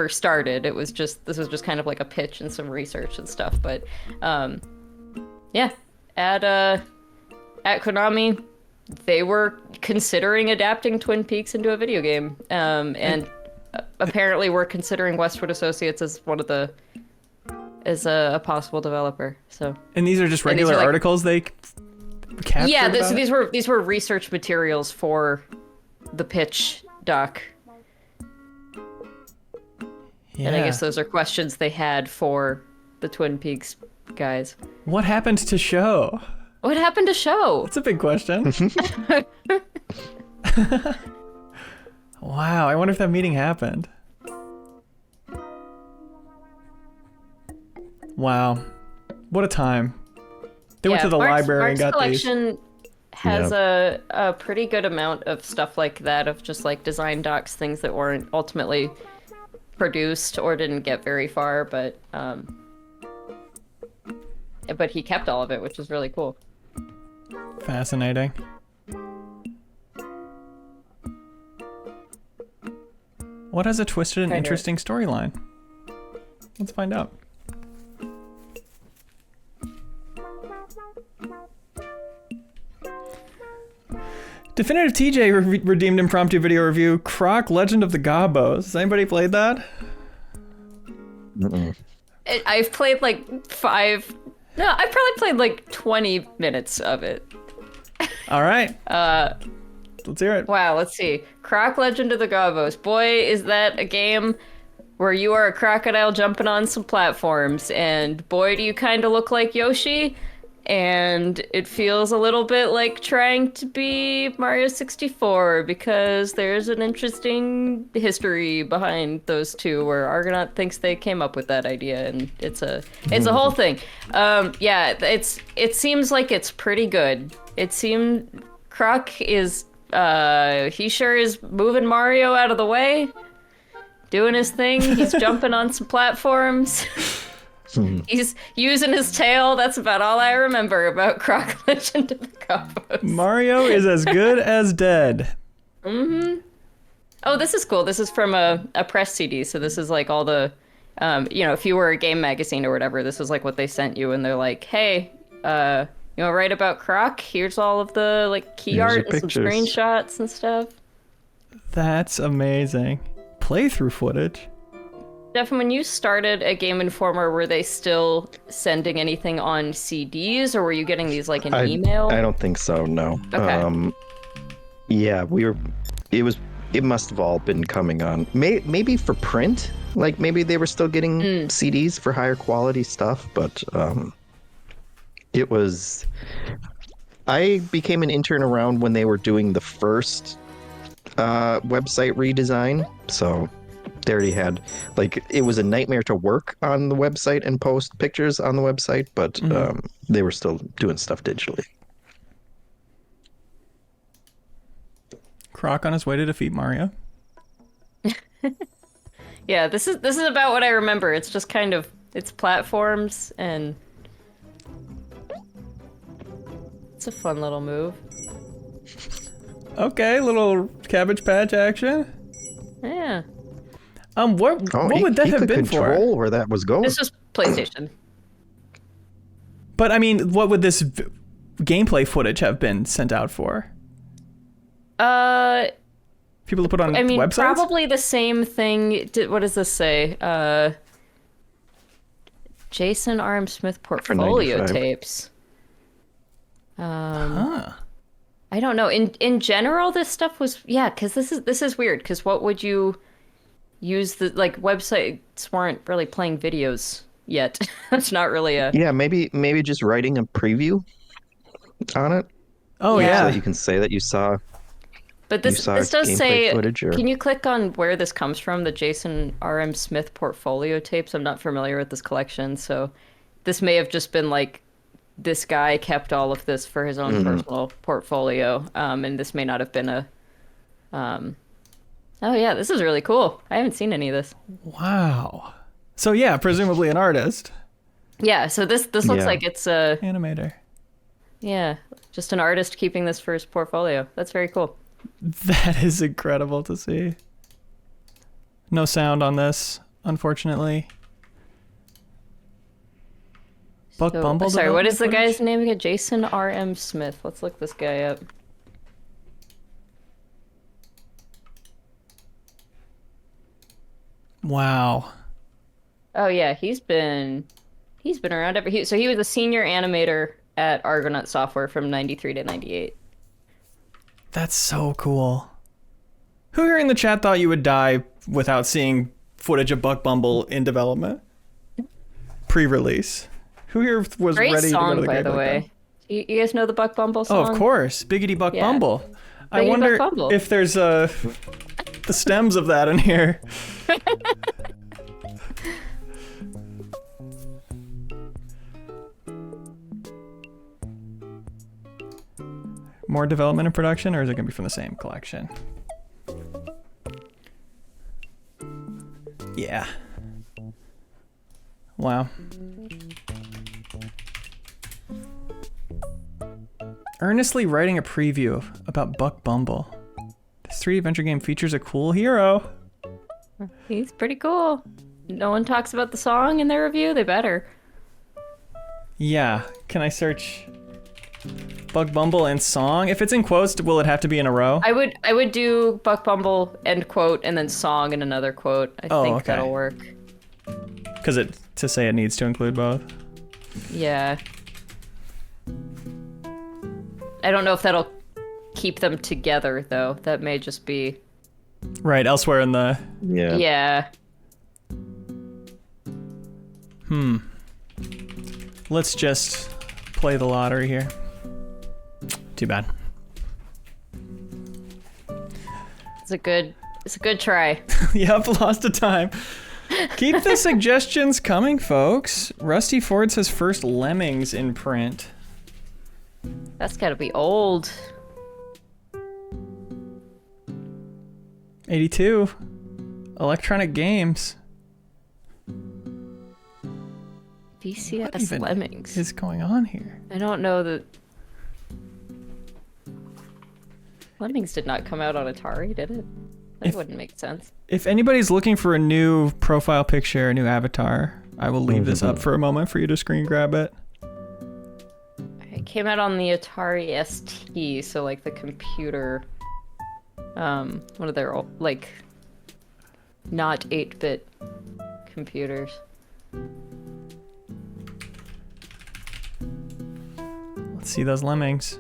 started. This was just kind of like a pitch and some research and stuff. But yeah, at Konami, they were considering adapting Twin Peaks into a video game, and apparently were considering Westwood Associates as a possible developer. So. And these are just regular articles they captured? Yeah, these were research materials for the pitch doc. Yeah. And I guess those are questions they had for the Twin Peaks guys. What happened to show? What happened to Show? That's a big question. Wow, I wonder if that meeting happened. Wow, what a time. They went to the library and got collection has a pretty good amount of stuff like that, of just like design docs, things that weren't ultimately produced or didn't get very far, but he kept all of it, which is really cool. Fascinating. What has a twisted and interesting storyline? Let's find out. Definitive TJ redeemed impromptu video review, Croc, Legend of the Gobos. Has anybody played that? Mm-mm. I've played like I've probably played like 20 minutes of it. All right. Let's hear it. Wow, let's see. Croc, Legend of the Gobos. Boy, is that a game where you are a crocodile jumping on some platforms, and boy, do you kind of look like Yoshi. And it feels a little bit like trying to be Mario 64, because there's an interesting history behind those two where Argonaut thinks they came up with that idea, and it's a whole thing. It seems like it's pretty good. It seemed Croc is he sure is moving Mario out of the way, doing his thing. He's jumping on some platforms. He's using his tail. That's about all I remember about Croc, Legend of the Gobos. Mario is as good as dead. Mm-hmm. Oh, this is cool. This is from a press CD. So this is like all the, if you were a game magazine or whatever, this is like what they sent you. And they're like, hey, write about Croc? Here's all of the like key art and some screenshots and stuff. That's amazing. Playthrough footage. Jeff, when you started at Game Informer, were they still sending anything on CDs, or were you getting these like in email? I don't think so, no. Okay. It must have all been coming on. Maybe for print? Like maybe they were still getting CDs for higher quality stuff, but it was... I became an intern around when they were doing the first website redesign, so... They already had, like, it was a nightmare to work on the website and post pictures on the website, but they were still doing stuff digitally. Croc on his way to defeat Mario. Yeah, this is about what I remember. It's just kind of, it's platforms, and it's a fun little move. Okay, little Cabbage Patch action. Yeah. What would that have been for? Control where that was going. This is PlayStation. But I mean, what would this gameplay footage have been sent out for? People to put on websites? Probably the same thing. What does this say? Jason R.M. Smith portfolio tapes. I don't know. In general, this stuff was because this is weird. Because what would you use the websites weren't really playing videos yet. That's not really a maybe just writing a preview on it. Oh yeah, so that you can say that you saw. But this does say. Footage, or... Can you click on where this comes from? The Jason R.M. Smith portfolio tapes. I'm not familiar with this collection, so this may have just been like this guy kept all of this for his own personal portfolio, and this may not have been a. Oh yeah, this is really cool. I haven't seen any of this. Wow. So yeah, presumably an artist. Yeah, so this looks like it's a... Animator. Yeah, just an artist keeping this for his portfolio. That's very cool. That is incredible to see. No sound on this, unfortunately. Bumble. Sorry, what is the guy's name again? Jason R.M. Smith. Let's look this guy up. Wow. Oh yeah, he's been around so he was a senior animator at Argonaut Software from 93 to 98. That's so cool. Who here in the chat thought you would die without seeing footage of Buck Bumble in development? Pre-release. Who here was Great ready song, to go to the by grave the like way. You guys know the Buck Bumble Oh, song? of course. Biggity Buck Yeah. Bumble. I Biggity wonder Buck Bumble. if there's the stems of that in here. More development and production, or is it going to be from the same collection? Yeah. Wow. Earnestly writing a preview about Buck Bumble. This 3D adventure game features a cool hero. He's pretty cool. No one talks about the song in their review. They better. Yeah. Can I search Buck Bumble and song? If it's in quotes, will it have to be in a row? I would do Buck Bumble end quote and then song and another quote. I think okay. that'll work. Because to say it needs to include both. Yeah. I don't know if that'll keep them together though. That may just be Right, elsewhere in the... Yeah. Let's just play the lottery here. Too bad. It's a good try. Yep, lost a time. Keep the suggestions coming, folks. Rusty Ford says first Lemmings in print. That's gotta be old. 82. Electronic Games. VCS Lemmings. What is going on here? I don't know that... Lemmings did not come out on Atari, did it? That wouldn't make sense. If anybody's looking for a new profile picture, a new avatar, I will leave this up for a moment for you to screen grab it. It came out on the Atari ST, so like the computer, one of their like not 8-bit computers. Let's see those Lemmings.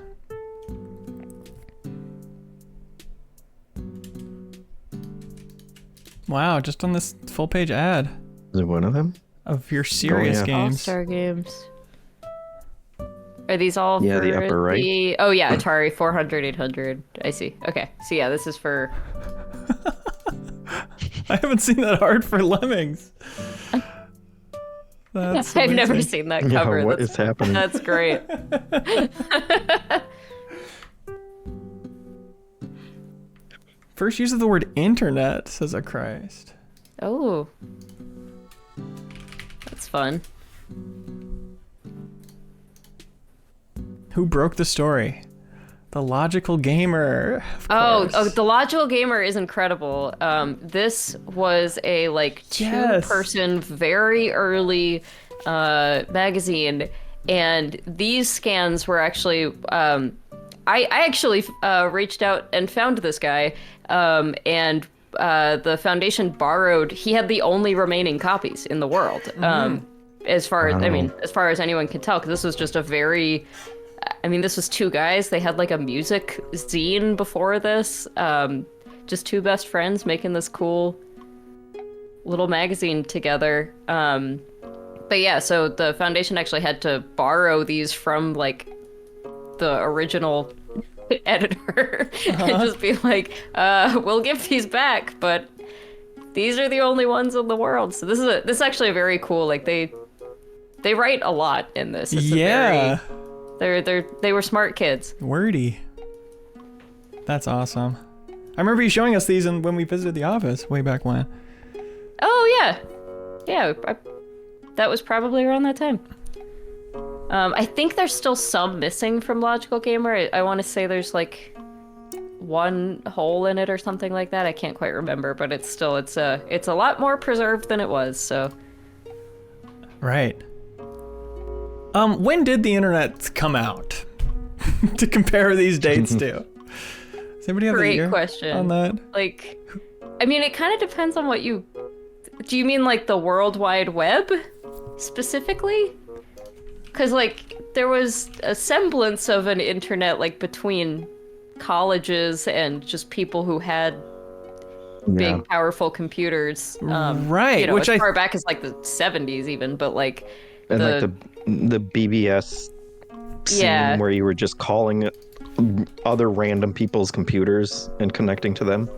Wow, just on this full page ad Is it one of them? of your serious yeah. games. All-Star Games. Are these all Yeah, for the upper right. Oh yeah, Atari 400, 800. I see. Okay, so yeah, this is for... I haven't seen that art for Lemmings. That's I've never amazing. seen that cover. Yeah, what is happening? That's great. First use of the word internet, says a Christ. Oh. That's fun. Who broke the story? The Logical Gamer. Of Oh, course. the Logical Gamer is incredible. This was a like two-person, very early magazine, and these scans were actually. I actually reached out and found this guy, and the foundation borrowed. He had the only remaining copies in the world, as far as as far as anyone can tell, because this was just a very. I mean, this was two guys. They had like a music zine before this. Just two best friends making this cool little magazine together. But yeah, so the foundation actually had to borrow these from like the original editor and just be like, we'll give these back, but these are the only ones in the world. So this is actually a very cool, like they write a lot in this. It's they were smart kids. Wordy. That's awesome. I remember you showing us these when we visited the office way back when. Oh yeah. Yeah, that was probably around that time. I think there's still some missing from Logical Gamer. I want to say there's like one hole in it or something like that. I can't quite remember, but it's a lot more preserved than it was, so. Right. When did the internet come out? To compare these dates to? Does anybody have the year Great question on that? Like, I mean, it kind of depends on what you... Do you mean like the World Wide Web specifically? Because like there was a semblance of an internet like between colleges and just people who had big, powerful computers. Right, you know, which as far back as like the 70s even, but like And like the BBS scene where you were just calling other random people's computers and connecting to them.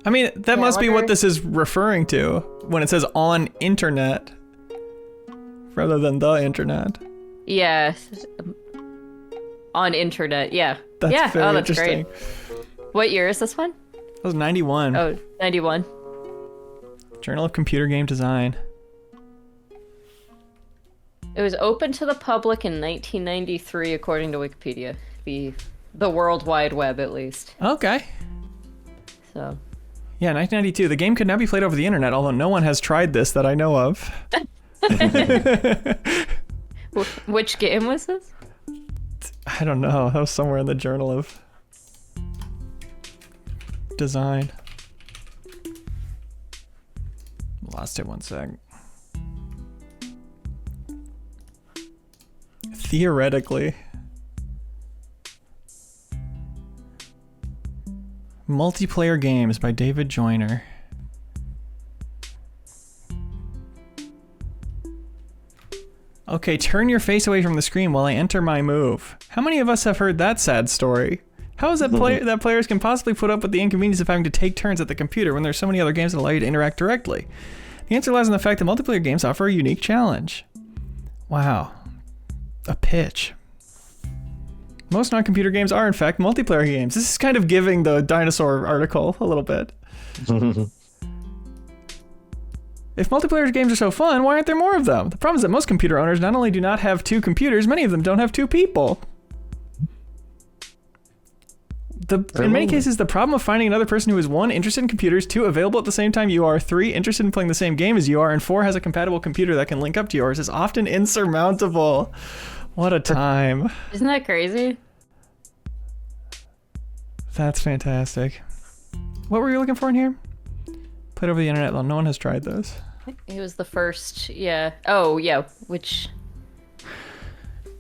I mean, that must be what this is referring to when it says on internet rather than the internet. Yeah. On internet, yeah. That's very that's interesting. great. What year is this one? That was 91. Oh, 91. Journal of Computer Game Design. It was open to the public in 1993, according to Wikipedia. The World Wide Web, at least. Okay. So. Yeah, 1992. The game could now be played over the internet, although no one has tried this that I know of. Which game was this? I don't know. That was somewhere in the Journal of Design. Lost it 1 sec. Theoretically. Multiplayer Games by David Joyner. Okay, turn your face away from the screen while I enter my move. How many of us have heard that sad story? How is it that players can possibly put up with the inconvenience of having to take turns at the computer when there's so many other games that allow you to interact directly? The answer lies in the fact that multiplayer games offer a unique challenge. Wow. A pitch. Most non-computer games are, in fact, multiplayer games. This is kind of giving the dinosaur article a little bit. If multiplayer games are so fun, why aren't there more of them? The problem is that most computer owners not only do not have 2 computers, many of them don't have 2 people. In many cases, the problem of finding another person who is 1, interested in computers, 2, available at the same time you are, 3, interested in playing the same game as you are, and 4, has a compatible computer that can link up to yours is often insurmountable. What a time. Isn't that crazy? That's fantastic. What were you looking for in here? Played over the internet, though no one has tried this. It was the first, yeah. Oh, yeah,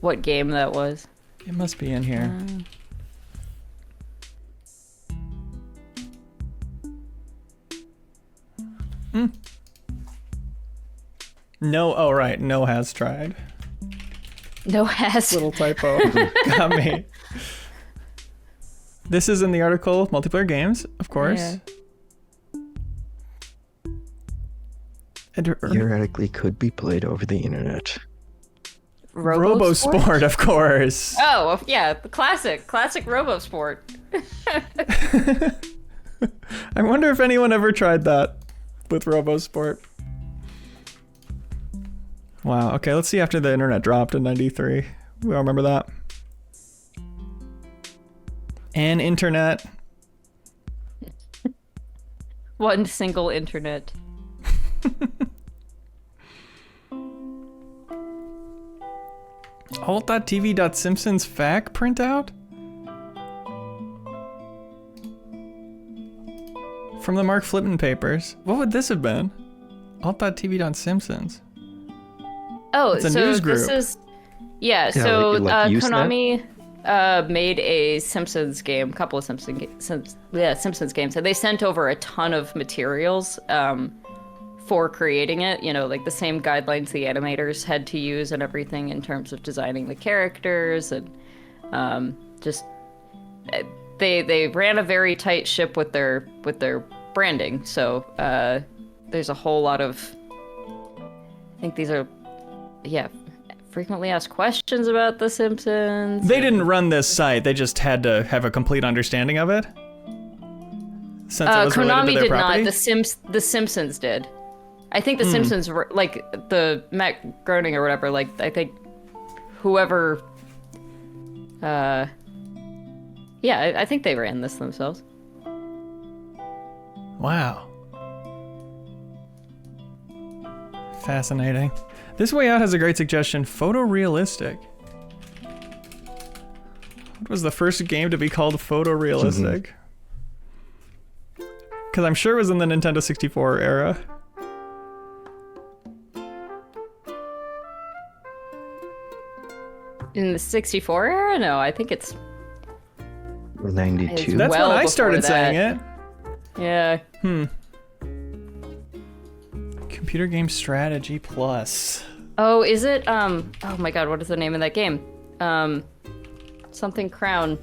what game that was. It must be in here. No, oh right, no has tried. No has. Little typo. Got me. This is in the article, multiplayer games, of course. Yeah. Theoretically could be played over the internet. Robosport, of course. Oh, yeah, the classic Robosport. I wonder if anyone ever tried that with Robosport. Wow, okay, let's see after the internet dropped in 93. We all remember that. An internet. One single internet. Alt.tv.simpsons FAQ printout? From the Mark Flitman papers. What would this have been? Alt.tv.simpsons. Oh, it's a so news group. This is... Yeah, so like Konami made a Simpsons game, a couple of Simpsons games, and they sent over a ton of materials for creating it, you know, like the same guidelines the animators had to use and everything in terms of designing the characters, and just they ran a very tight ship with their branding. So there's a whole lot of, I think these are, frequently asked questions about The Simpsons. They didn't run this site, they just had to have a complete understanding of it? Since it was related to Konami their did property? not. The Simpsons did. I think The Simpsons were, like, the Matt Groening or whatever, like, I think whoever... I think they ran this themselves. Wow. Fascinating. This Way Out has a great suggestion. Photorealistic. What was the first game to be called photorealistic? Because I'm sure it was in the Nintendo 64 era. In the 64 era? No, I think it's... 92. That's well when I started before saying that. it. Yeah. Computer Game Strategy Plus. Oh, is it? Oh my God, what is the name of that game? Something Crown.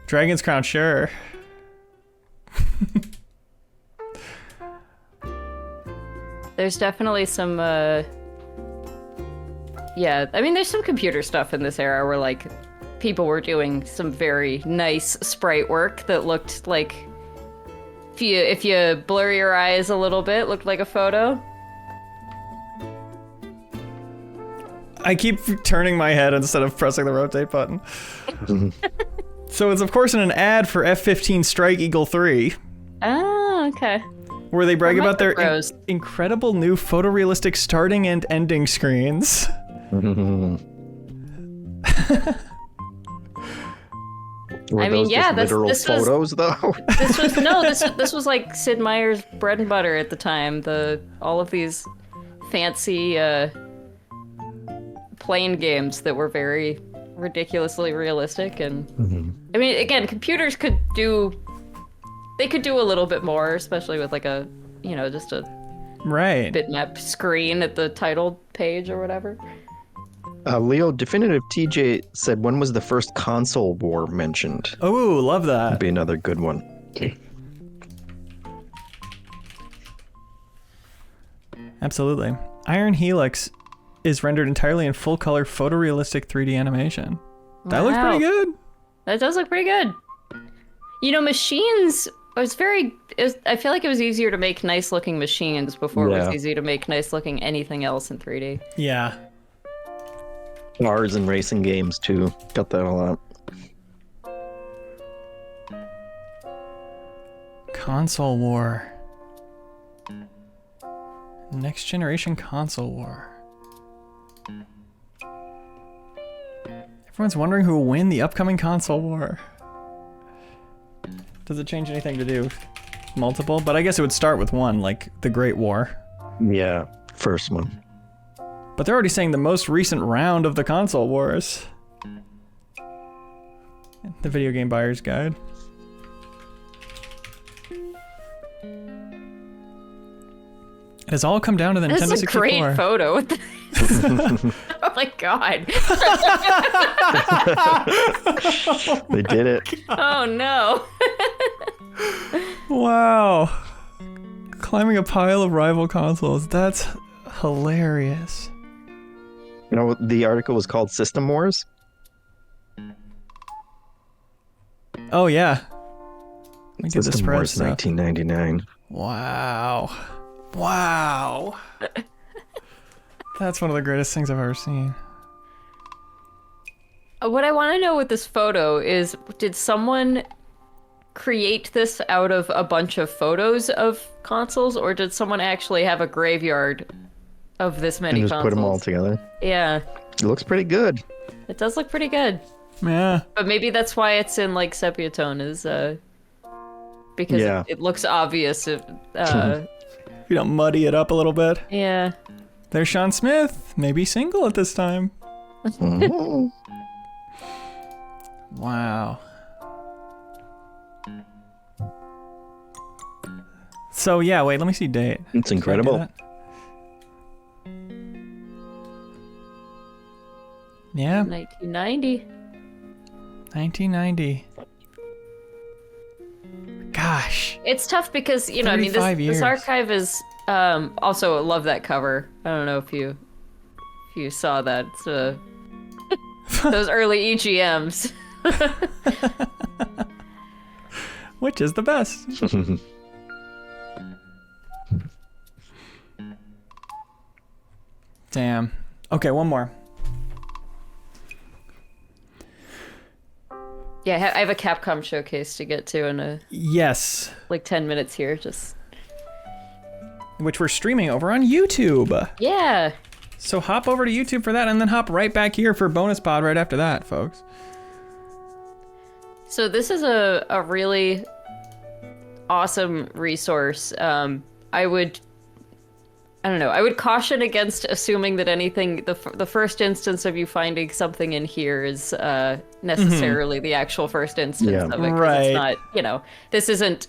Dragon's Crown, sure. There's definitely some, yeah, I mean, there's some computer stuff in this era where, like, people were doing some very nice sprite work that looked like, if you blur your eyes a little bit, looked like a photo. I keep turning my head instead of pressing the rotate button. So it's, of course, in an ad for F-15 Strike Eagle 3. Oh, okay. Where they brag about their Microprose. incredible new photorealistic starting and ending screens. Were I mean, those yeah, just literal this photos, though? This was like Sid Meier's bread and butter at the time. All of these fancy plane games that were very ridiculously realistic, and I mean, again, computers could do a little bit more, especially with like a, just a Right. bitmap screen at the title page or whatever. Leo, Definitive TJ said, when was the first console war mentioned? Oh, love That'd that. be another good one. Absolutely. Iron Helix is rendered entirely in full color photorealistic 3D animation. That looks pretty Wow. good. That does look pretty good. Machines. I feel like it was easier to make nice looking machines before it Yeah. was easy to make nice looking anything else in 3D. Yeah. Cars and racing games, too. Got that a lot. Console war. Next generation console war. Everyone's wondering who will win the upcoming console war. Does it change anything to do multiple? But I guess it would start with one, like the Great War. Yeah, first one. But they're already saying the most recent round of the console wars. The Video Game Buyer's Guide. It has all come down to the This Nintendo is a 64. great photo. Oh my God. They did it. Oh no. Wow. Climbing a pile of rival consoles. That's hilarious. You know, the article was called System Wars. Oh, yeah. Let me get the System spread Wars stuff. 1999. Wow. Wow. That's one of the greatest things I've ever seen. What I want to know with this photo is, did someone create this out of a bunch of photos of consoles, or did someone actually have a graveyard of this many And just consoles? put them all together. Yeah, It looks pretty good. it does look pretty good. Yeah. But maybe that's why it's in like sepia tone, is because Yeah. it looks obvious. If you don't muddy it up a little bit. Yeah. There's Sean Smith. Maybe single at this time. Mhm. Wow. So yeah, wait, let me see date. It's Can I do incredible. that? Yeah, 1990. 1990. Gosh. It's tough because, I mean, 35 this years. archive is also, I love that cover. I don't know if you saw that. It's those early EGMs. Which is the best? Damn. Okay, one more. Yeah, I have a Capcom showcase to get to in Yes. like 10 minutes here. Just Which we're streaming over on YouTube. yeah. So hop over to YouTube for that and then hop right back here for bonus pod right after that, folks. So this is a really awesome resource. I would caution against assuming that anything, the first instance of you finding something in here is necessarily the actual first instance Yeah. of it. 'Cause Right. It's not, this isn't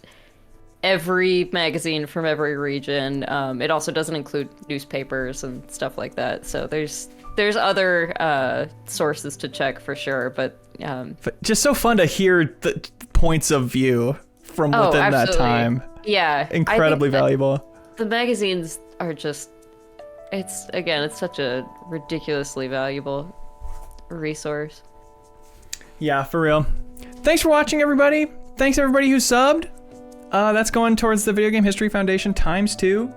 every magazine from every region. It also doesn't include newspapers and stuff like that. So there's other sources to check for sure, but just so fun to hear the points of view from within that time. Yeah, incredibly valuable. The magazines are just, it's such a ridiculously valuable resource. Yeah, for real. Thanks for watching, everybody. Thanks everybody who subbed. That's going towards the Video Game History Foundation ×2.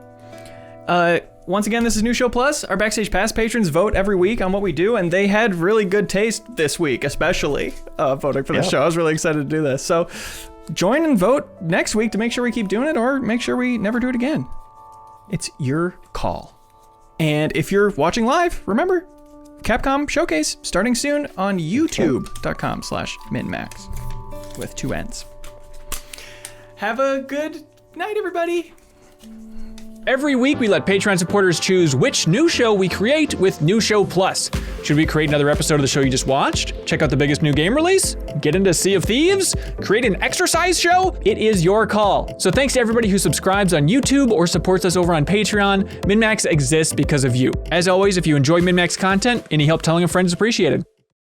Once again, this is New Show Plus. Our Backstage Pass patrons vote every week on what we do, and they had really good taste this week, especially voting for the show. I was really excited to do this. So join and vote next week to make sure we keep doing it or make sure we never do it again. It's your call. And if you're watching live, remember, Capcom Showcase starting soon on youtube.com/MinnMax with 2 N's. Have a good night, everybody. Every week, we let Patreon supporters choose which new show we create with New Show Plus. Should we create another episode of the show you just watched? Check out the biggest new game release? Get into Sea of Thieves? Create an exercise show? It is your call. So thanks to everybody who subscribes on YouTube or supports us over on Patreon. MinnMax exists because of you. As always, if you enjoy MinnMax content, any help telling a friend is appreciated.